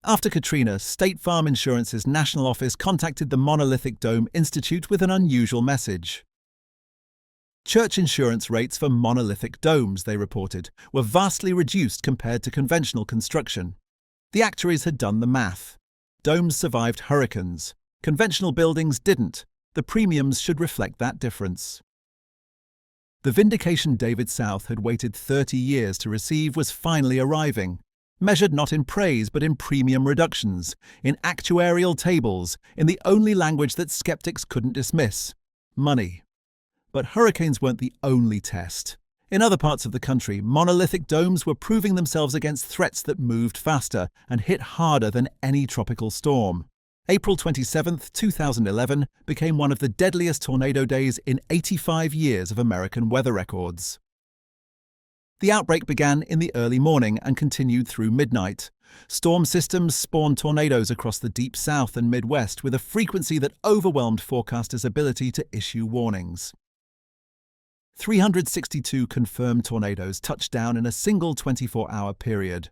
After Katrina, State Farm Insurance's national office contacted the Monolithic Dome Institute with an unusual message. Church insurance rates for monolithic domes, they reported, were vastly reduced compared to conventional construction. The actuaries had done the math. Domes survived hurricanes. Conventional buildings didn't. The premiums should reflect that difference. The vindication David South had waited 30 years to receive was finally arriving. Measured not in praise but in premium reductions, in actuarial tables, in the only language that skeptics couldn't dismiss: money. But hurricanes weren't the only test. In other parts of the country, monolithic domes were proving themselves against threats that moved faster and hit harder than any tropical storm. April 27, 2011 became one of the deadliest tornado days in 85 years of American weather records. The outbreak began in the early morning and continued through midnight. Storm systems spawned tornadoes across the deep south and Midwest with a frequency that overwhelmed forecasters' ability to issue warnings. 362 confirmed tornadoes touched down in a single 24-hour period.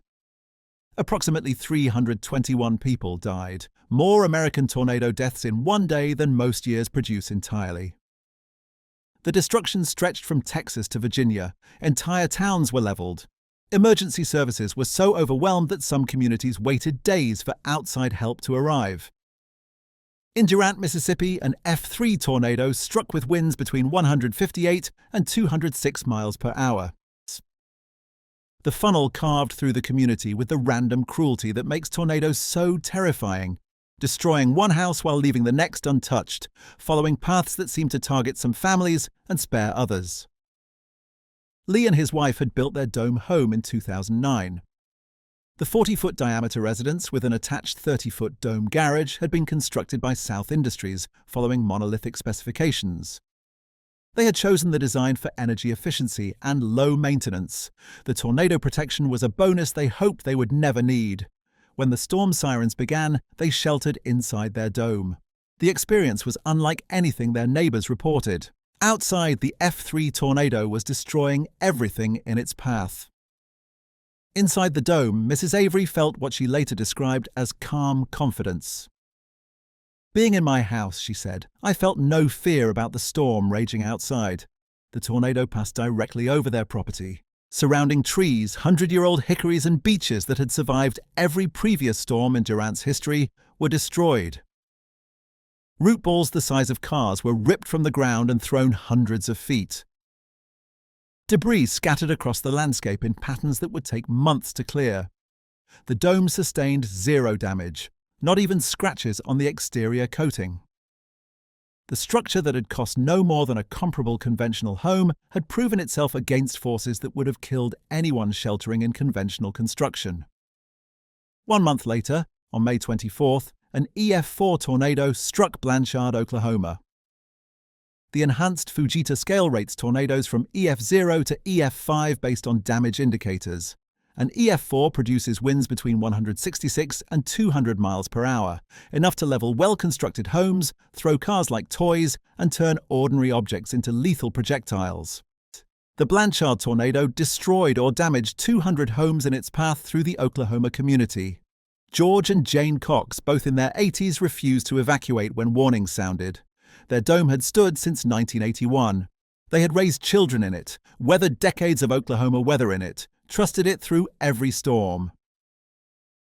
Approximately 321 people died, more American tornado deaths in one day than most years produce entirely. The destruction stretched from Texas to Virginia. Entire towns were leveled. Emergency services were so overwhelmed that some communities waited days for outside help to arrive. In Durant, Mississippi, an F3 tornado struck with winds between 158 and 206 miles per hour. The funnel carved through the community with the random cruelty that makes tornadoes so terrifying, destroying one house while leaving the next untouched, following paths that seem to target some families and spare others. Lee and his wife had built their dome home in 2009. The 40-foot diameter residence with an attached 30-foot dome garage had been constructed by South Industries following monolithic specifications. They had chosen the design for energy efficiency and low maintenance. The tornado protection was a bonus they hoped they would never need. When the storm sirens began, they sheltered inside their dome. The experience was unlike anything their neighbors reported. Outside, the F3 tornado was destroying everything in its path. Inside the dome, Mrs. Avery felt what she later described as calm confidence. "Being in my house," she said, "I felt no fear about the storm raging outside." The tornado passed directly over their property. Surrounding trees, 100-year-old hickories and beeches that had survived every previous storm in Durant's history were destroyed. Root balls the size of cars were ripped from the ground and thrown hundreds of feet. Debris scattered across the landscape in patterns that would take months to clear. The dome sustained zero damage, not even scratches on the exterior coating. The structure that had cost no more than a comparable conventional home had proven itself against forces that would have killed anyone sheltering in conventional construction. 1 month later, on May 24th, an EF4 tornado struck Blanchard, Oklahoma. The enhanced Fujita scale rates tornadoes from EF0 to EF5 based on damage indicators. An EF4 produces winds between 166 and 200 miles per hour, enough to level well-constructed homes, throw cars like toys, and turn ordinary objects into lethal projectiles. The Blanchard tornado destroyed or damaged 200 homes in its path through the Oklahoma community. George and Jane Cox, both in their 80s, refused to evacuate when warnings sounded. Their dome had stood since 1981. They had raised children in it, weathered decades of Oklahoma weather in it, trusted it through every storm.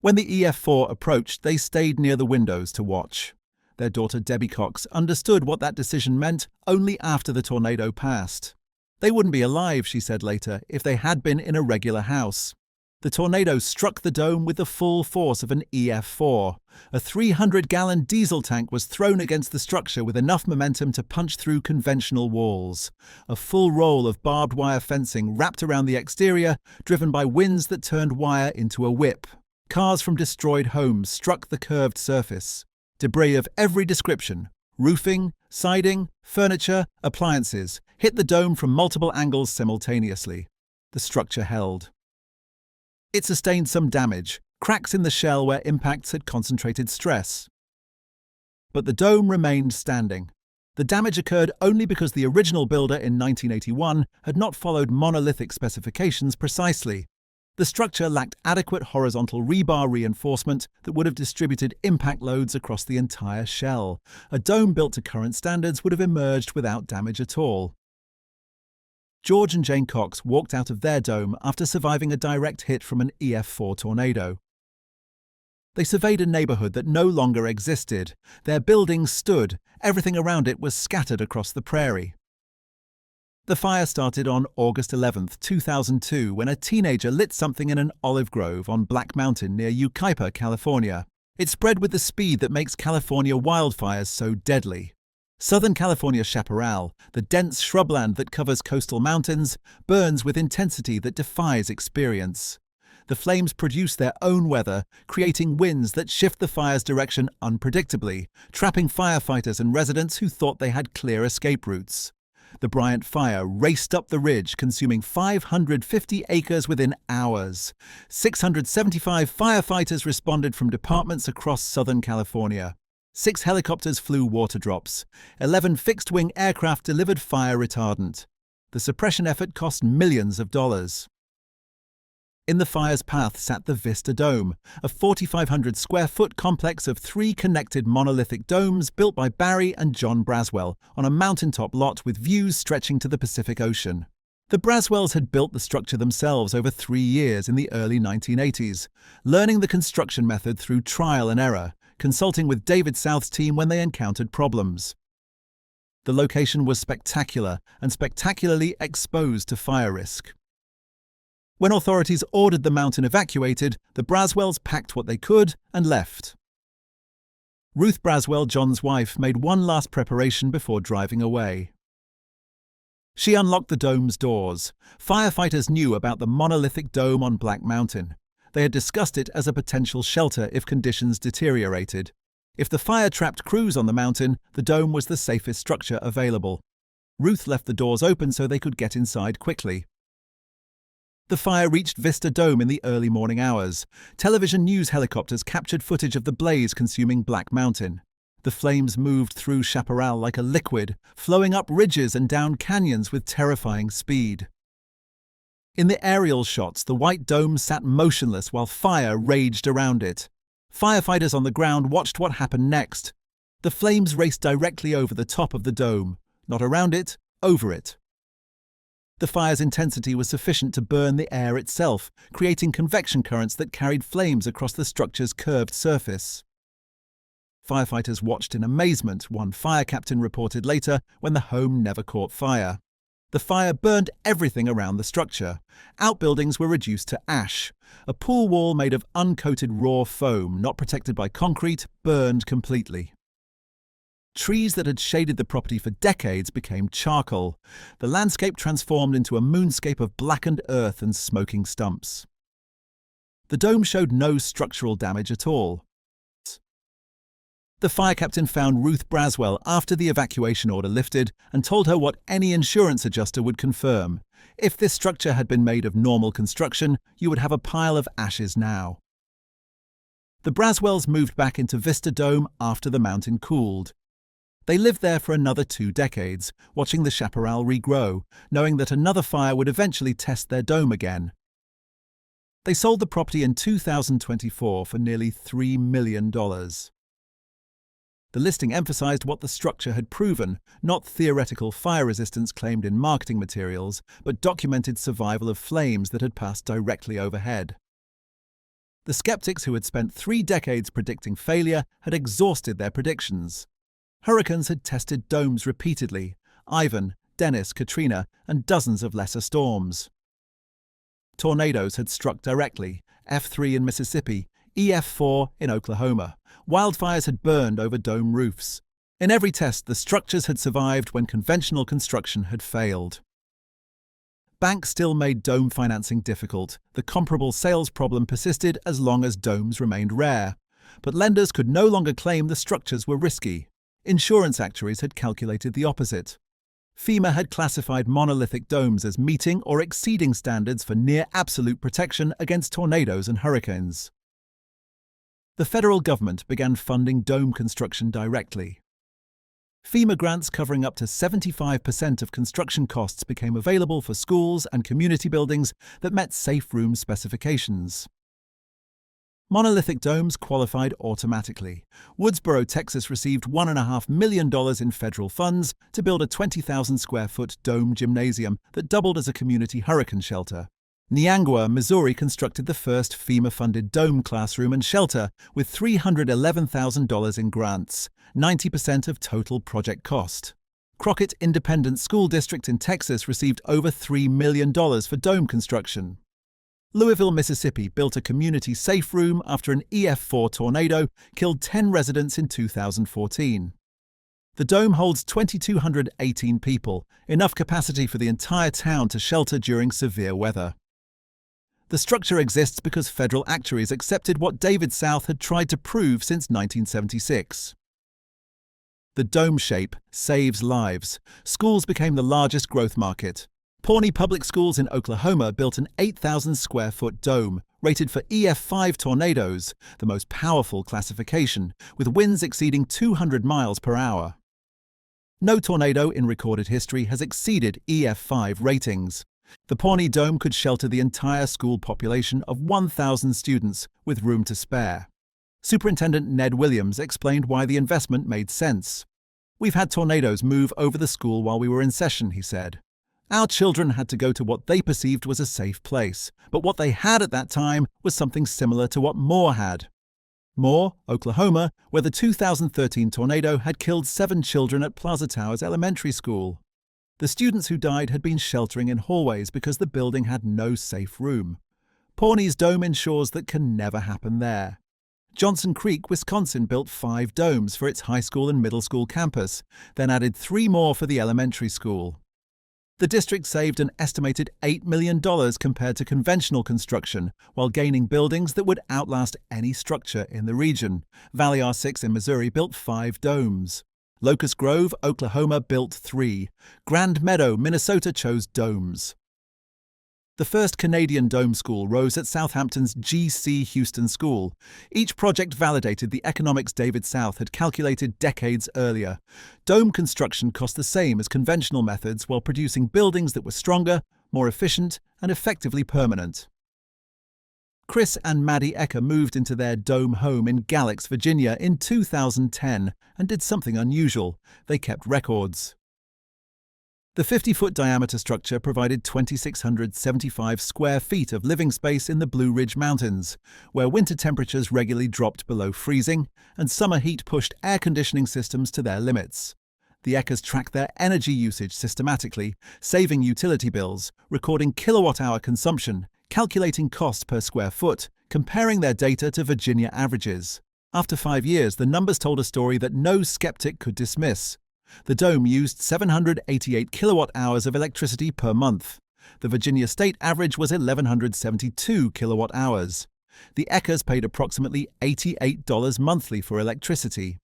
When the EF4 approached, they stayed near the windows to watch. Their daughter Debbie Cox understood what that decision meant only after the tornado passed. They wouldn't be alive, she said later, if they had been in a regular house. The tornado struck the dome with the full force of an EF4. A 300-gallon diesel tank was thrown against the structure with enough momentum to punch through conventional walls. A full roll of barbed wire fencing wrapped around the exterior, driven by winds that turned wire into a whip. Cars from destroyed homes struck the curved surface. Debris of every description, roofing, siding, furniture, appliances, hit the dome from multiple angles simultaneously. The structure held. It sustained some damage, cracks in the shell where impacts had concentrated stress. But the dome remained standing. The damage occurred only because the original builder in 1981 had not followed monolithic specifications precisely. The structure lacked adequate horizontal rebar reinforcement that would have distributed impact loads across the entire shell. A dome built to current standards would have emerged without damage at all. George and Jane Cox walked out of their dome after surviving a direct hit from an EF4 tornado. They surveyed a neighborhood that no longer existed. Their building stood. Everything around it was scattered across the prairie. The fire started on August 11, 2002, when a teenager lit something in an olive grove on Black Mountain near Yucaipa, California. It spread with the speed that makes California wildfires so deadly. Southern California chaparral, the dense shrubland that covers coastal mountains, burns with intensity that defies experience. The flames produce their own weather, creating winds that shift the fire's direction unpredictably, trapping firefighters and residents who thought they had clear escape routes. The Bryant Fire raced up the ridge, consuming 550 acres within hours. 675 firefighters responded from departments across Southern California. 6 helicopters flew water drops. 11 fixed-wing aircraft delivered fire retardant. The suppression effort cost millions of dollars. In the fire's path sat the Vista Dome, a 4,500-square-foot complex of 3 connected monolithic domes built by Barry and John Braswell on a mountaintop lot with views stretching to the Pacific Ocean. The Braswells had built the structure themselves over 3 years in the early 1980s, learning the construction method through trial and error, consulting with David South's team when they encountered problems. The location was spectacular and spectacularly exposed to fire risk. When authorities ordered the mountain evacuated, the Braswells packed what they could and left. Ruth Braswell, John's wife, made one last preparation before driving away. She unlocked the dome's doors. Firefighters knew about the monolithic dome on Black Mountain. They had discussed it as a potential shelter if conditions deteriorated. If the fire trapped crews on the mountain, the dome was the safest structure available. Ruth left the doors open so they could get inside quickly. The fire reached Vista Dome in the early morning hours. Television news helicopters captured footage of the blaze consuming Black Mountain. The flames moved through chaparral like a liquid, flowing up ridges and down canyons with terrifying speed. In the aerial shots, the white dome sat motionless while fire raged around it. Firefighters on the ground watched what happened next. The flames raced directly over the top of the dome, not around it, over it. The fire's intensity was sufficient to burn the air itself, creating convection currents that carried flames across the structure's curved surface. Firefighters watched in amazement, one fire captain reported later, when the home never caught fire. The fire burned everything around the structure. Outbuildings were reduced to ash. A pool wall made of uncoated raw foam, not protected by concrete, burned completely. Trees that had shaded the property for decades became charcoal. The landscape transformed into a moonscape of blackened earth and smoking stumps. The dome showed no structural damage at all. The fire captain found Ruth Braswell after the evacuation order lifted and told her what any insurance adjuster would confirm. If this structure had been made of normal construction, you would have a pile of ashes now. The Braswells moved back into Vista Dome after the mountain cooled. They lived there for another 2 decades, watching the chaparral regrow, knowing that another fire would eventually test their dome again. They sold the property in 2024 for nearly $3 million. The listing emphasized what the structure had proven, not theoretical fire resistance claimed in marketing materials, but documented survival of flames that had passed directly overhead. The skeptics who had spent 3 decades predicting failure had exhausted their predictions. Hurricanes had tested domes repeatedly: Ivan, Dennis, Katrina, and dozens of lesser storms. Tornadoes had struck directly: F3 in Mississippi, EF4 in Oklahoma. Wildfires had burned over dome roofs. In every test, the structures had survived when conventional construction had failed. Banks still made dome financing difficult. The comparable sales problem persisted as long as domes remained rare. But lenders could no longer claim the structures were risky. Insurance actuaries had calculated the opposite. FEMA had classified monolithic domes as meeting or exceeding standards for near-absolute protection against tornadoes and hurricanes. The federal government began funding dome construction directly. FEMA grants covering up to 75% of construction costs became available for schools and community buildings that met safe room specifications. Monolithic domes qualified automatically. Woodsboro, Texas received $1.5 million in federal funds to build a 20,000-square-foot dome gymnasium that doubled as a community hurricane shelter. Niangua, Missouri constructed the first FEMA-funded dome classroom and shelter with $311,000 in grants, 90% of total project cost. Crockett Independent School District in Texas received over $3 million for dome construction. Louisville, Mississippi built a community safe room after an EF4 tornado killed 10 residents in 2014. The dome holds 2,218 people, enough capacity for the entire town to shelter during severe weather. The structure exists because federal actuaries accepted what David South had tried to prove since 1976. The dome shape saves lives. Schools became the largest growth market. Pawnee Public Schools in Oklahoma built an 8,000-square-foot dome, rated for EF5 tornadoes, the most powerful classification, with winds exceeding 200 miles per hour. No tornado in recorded history has exceeded EF5 ratings. The Pawnee Dome could shelter the entire school population of 1,000 students with room to spare. Superintendent Ned Williams explained why the investment made sense. "We've had tornadoes move over the school while we were in session," he said. Our children had to go to what they perceived was a safe place, but what they had at that time was something similar to what Moore had. Moore, Oklahoma, where the 2013 tornado had killed 7 children at Plaza Towers Elementary School. The students who died had been sheltering in hallways because the building had no safe room. Pawnee's dome ensures that can never happen there. Johnson Creek, Wisconsin built 5 domes for its high school and middle school campus, then added 3 more for the elementary school. The district saved an estimated $8 million compared to conventional construction, while gaining buildings that would outlast any structure in the region. Valley R6 in Missouri built 5 domes. Locust Grove, Oklahoma built 3. Grand Meadow, Minnesota chose domes. The first Canadian dome school rose at Southampton's G.C. Houston School. Each project validated the economics David South had calculated decades earlier. Dome construction cost the same as conventional methods while producing buildings that were stronger, more efficient, and effectively permanent. Chris and Maddie Ecker moved into their dome home in Galax, Virginia in 2010 and did something unusual. They kept records. The 50-foot diameter structure provided 2,675 square feet of living space in the Blue Ridge Mountains, where winter temperatures regularly dropped below freezing and summer heat pushed air conditioning systems to their limits. The Eckers tracked their energy usage systematically, saving utility bills, recording kilowatt-hour consumption, calculating cost per square foot, comparing their data to Virginia averages. After 5 years, the numbers told a story that no skeptic could dismiss. The dome used 788 kilowatt-hours of electricity per month. The Virginia state average was 1,172 kilowatt-hours. The Eckers paid approximately $88 monthly for electricity.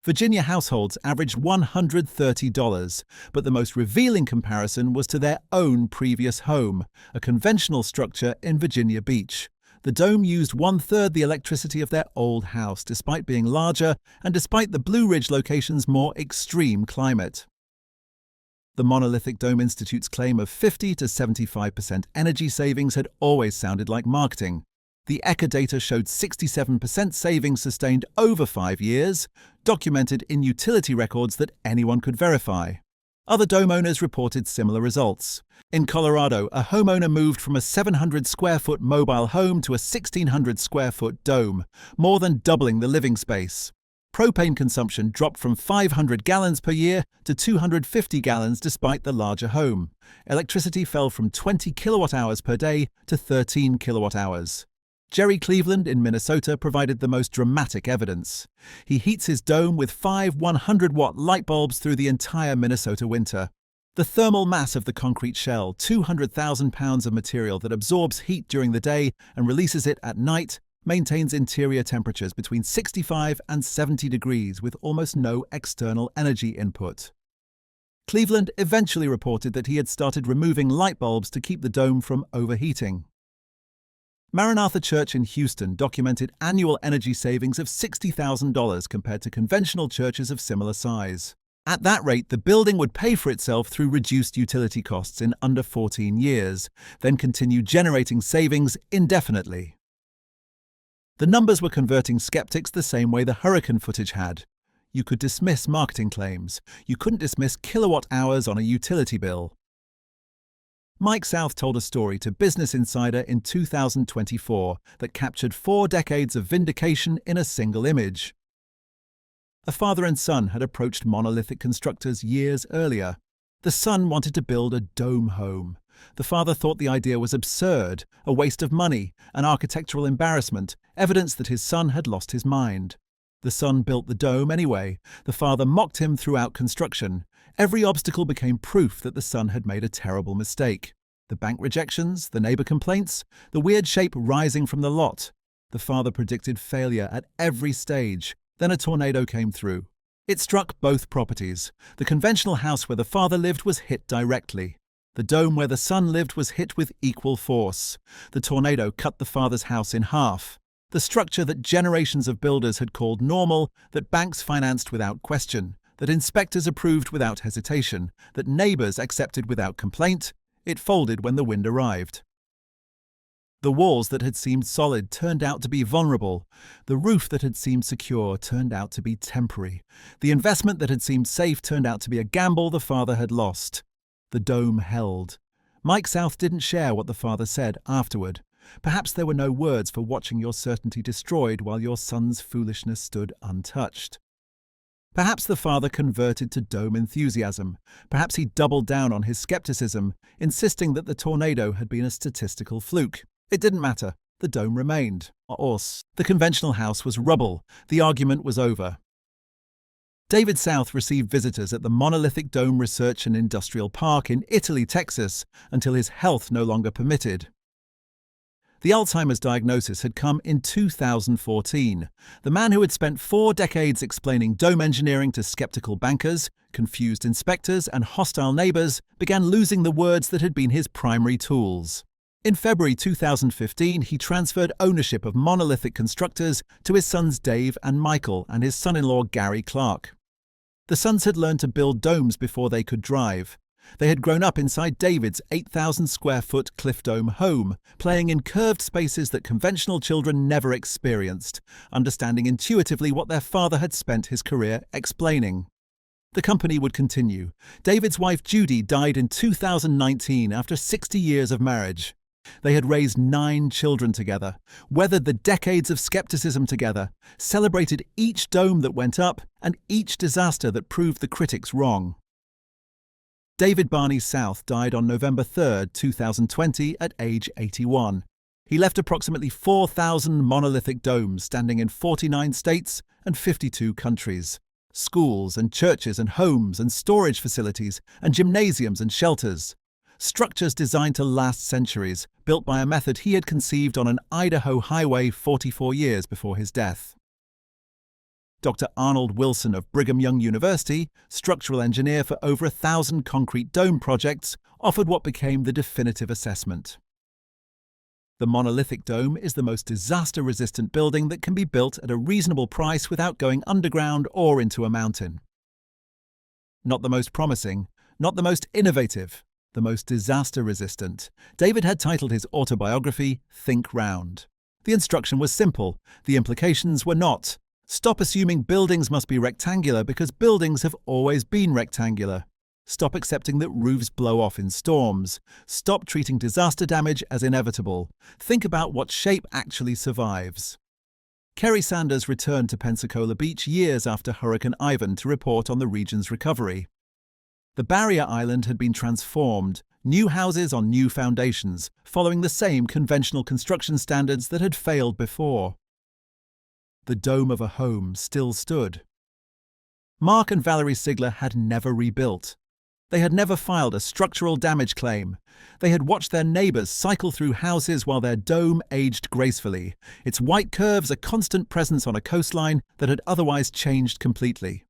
Virginia households averaged $130, but the most revealing comparison was to their own previous home, a conventional structure in Virginia Beach. The dome used 1/3 the electricity of their old house, despite being larger and despite the Blue Ridge location's more extreme climate. The Monolithic Dome Institute's claim of 50 to 75% energy savings had always sounded like marketing. The Ecker data showed 67% savings sustained over 5 years, documented in utility records that anyone could verify. Other dome owners reported similar results. In Colorado, a homeowner moved from a 700-square-foot mobile home to a 1,600-square-foot dome, more than doubling the living space. Propane consumption dropped from 500 gallons per year to 250 gallons despite the larger home. Electricity fell from 20 kilowatt-hours per day to 13 kilowatt-hours. Jerry Cleveland in Minnesota provided the most dramatic evidence. He heats his dome with 5 100-watt light bulbs through the entire Minnesota winter. The thermal mass of the concrete shell, 200,000 pounds of material that absorbs heat during the day and releases it at night, maintains interior temperatures between 65 and 70 degrees with almost no external energy input. Cleveland eventually reported that he had started removing light bulbs to keep the dome from overheating. Maranatha Church in Houston documented annual energy savings of $60,000 compared to conventional churches of similar size. At that rate, the building would pay for itself through reduced utility costs in under 14 years, then continue generating savings indefinitely. The numbers were converting skeptics the same way the hurricane footage had. You could dismiss marketing claims. You couldn't dismiss kilowatt hours on a utility bill. Mike South told a story to Business Insider in 2024 that captured 4 decades of vindication in a single image. A father and son had approached monolithic constructors years earlier. The son wanted to build a dome home. The father thought the idea was absurd, a waste of money, an architectural embarrassment, evidence that his son had lost his mind. The son built the dome anyway. The father mocked him throughout construction. Every obstacle became proof that the son had made a terrible mistake. The bank rejections, the neighbor complaints, the weird shape rising from the lot. The father predicted failure at every stage. Then a tornado came through. It struck both properties. The conventional house where the father lived was hit directly. The dome where the son lived was hit with equal force. The tornado cut the father's house in half. The structure that generations of builders had called normal, that banks financed without question, that inspectors approved without hesitation, that neighbors accepted without complaint, it folded when the wind arrived. The walls that had seemed solid turned out to be vulnerable. The roof that had seemed secure turned out to be temporary. The investment that had seemed safe turned out to be a gamble the father had lost. The dome held. Mike South didn't share what the father said afterward. Perhaps there were no words for watching your certainty destroyed while your son's foolishness stood untouched. Perhaps the father converted to dome enthusiasm. Perhaps he doubled down on his skepticism, insisting that the tornado had been a statistical fluke. It didn't matter. The dome remained. The conventional house was rubble. The argument was over. David South received visitors at the monolithic Dome Research and Industrial Park in Italy, Texas, until his health no longer permitted. The Alzheimer's diagnosis had come in 2014. The man who had spent 4 decades explaining dome engineering to skeptical bankers, confused inspectors, and hostile neighbors began losing the words that had been his primary tools. In February 2015, he transferred ownership of monolithic constructors to his sons Dave and Michael and his son-in-law Gary Clark. The sons had learned to build domes before they could drive. They had grown up inside David's 8,000-square-foot cliff dome home, playing in curved spaces that conventional children never experienced, understanding intuitively what their father had spent his career explaining. The company would continue. David's wife Judy died in 2019 after 60 years of marriage. They had raised 9 children together, weathered the decades of skepticism together, celebrated each dome that went up and each disaster that proved the critics wrong. David Barney South died on November 3, 2020 at age 81. He left approximately 4,000 monolithic domes standing in 49 states and 52 countries. Schools and churches and homes and storage facilities and gymnasiums and shelters. Structures designed to last centuries, built by a method he had conceived on an Idaho highway 44 years before his death. Dr. Arnold Wilson of Brigham Young University, structural engineer for over 1,000 concrete dome projects, offered what became the definitive assessment. The monolithic dome is the most disaster-resistant building that can be built at a reasonable price without going underground or into a mountain. Not the most promising, not the most innovative, the most disaster-resistant. David had titled his autobiography, Think Round. The instruction was simple. The implications were not. Stop assuming buildings must be rectangular because buildings have always been rectangular. Stop accepting that roofs blow off in storms. Stop treating disaster damage as inevitable. Think about what shape actually survives. Kerry Sanders returned to Pensacola Beach years after Hurricane Ivan to report on the region's recovery. The barrier island had been transformed, new houses on new foundations, following the same conventional construction standards that had failed before. The dome of a home still stood. Mark and Valerie Sigler had never rebuilt. They had never filed a structural damage claim. They had watched their neighbors cycle through houses while their dome aged gracefully, its white curves a constant presence on a coastline that had otherwise changed completely.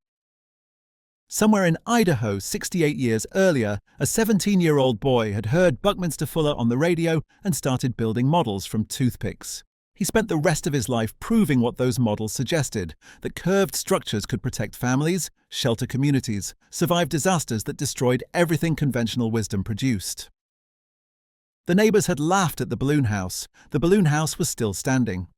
Somewhere in Idaho, 68 years earlier, a 17-year-old boy had heard Buckminster Fuller on the radio and started building models from toothpicks. He spent the rest of his life proving what those models suggested, that curved structures could protect families, shelter communities, survive disasters that destroyed everything conventional wisdom produced. The neighbors had laughed at the balloon house. The balloon house was still standing.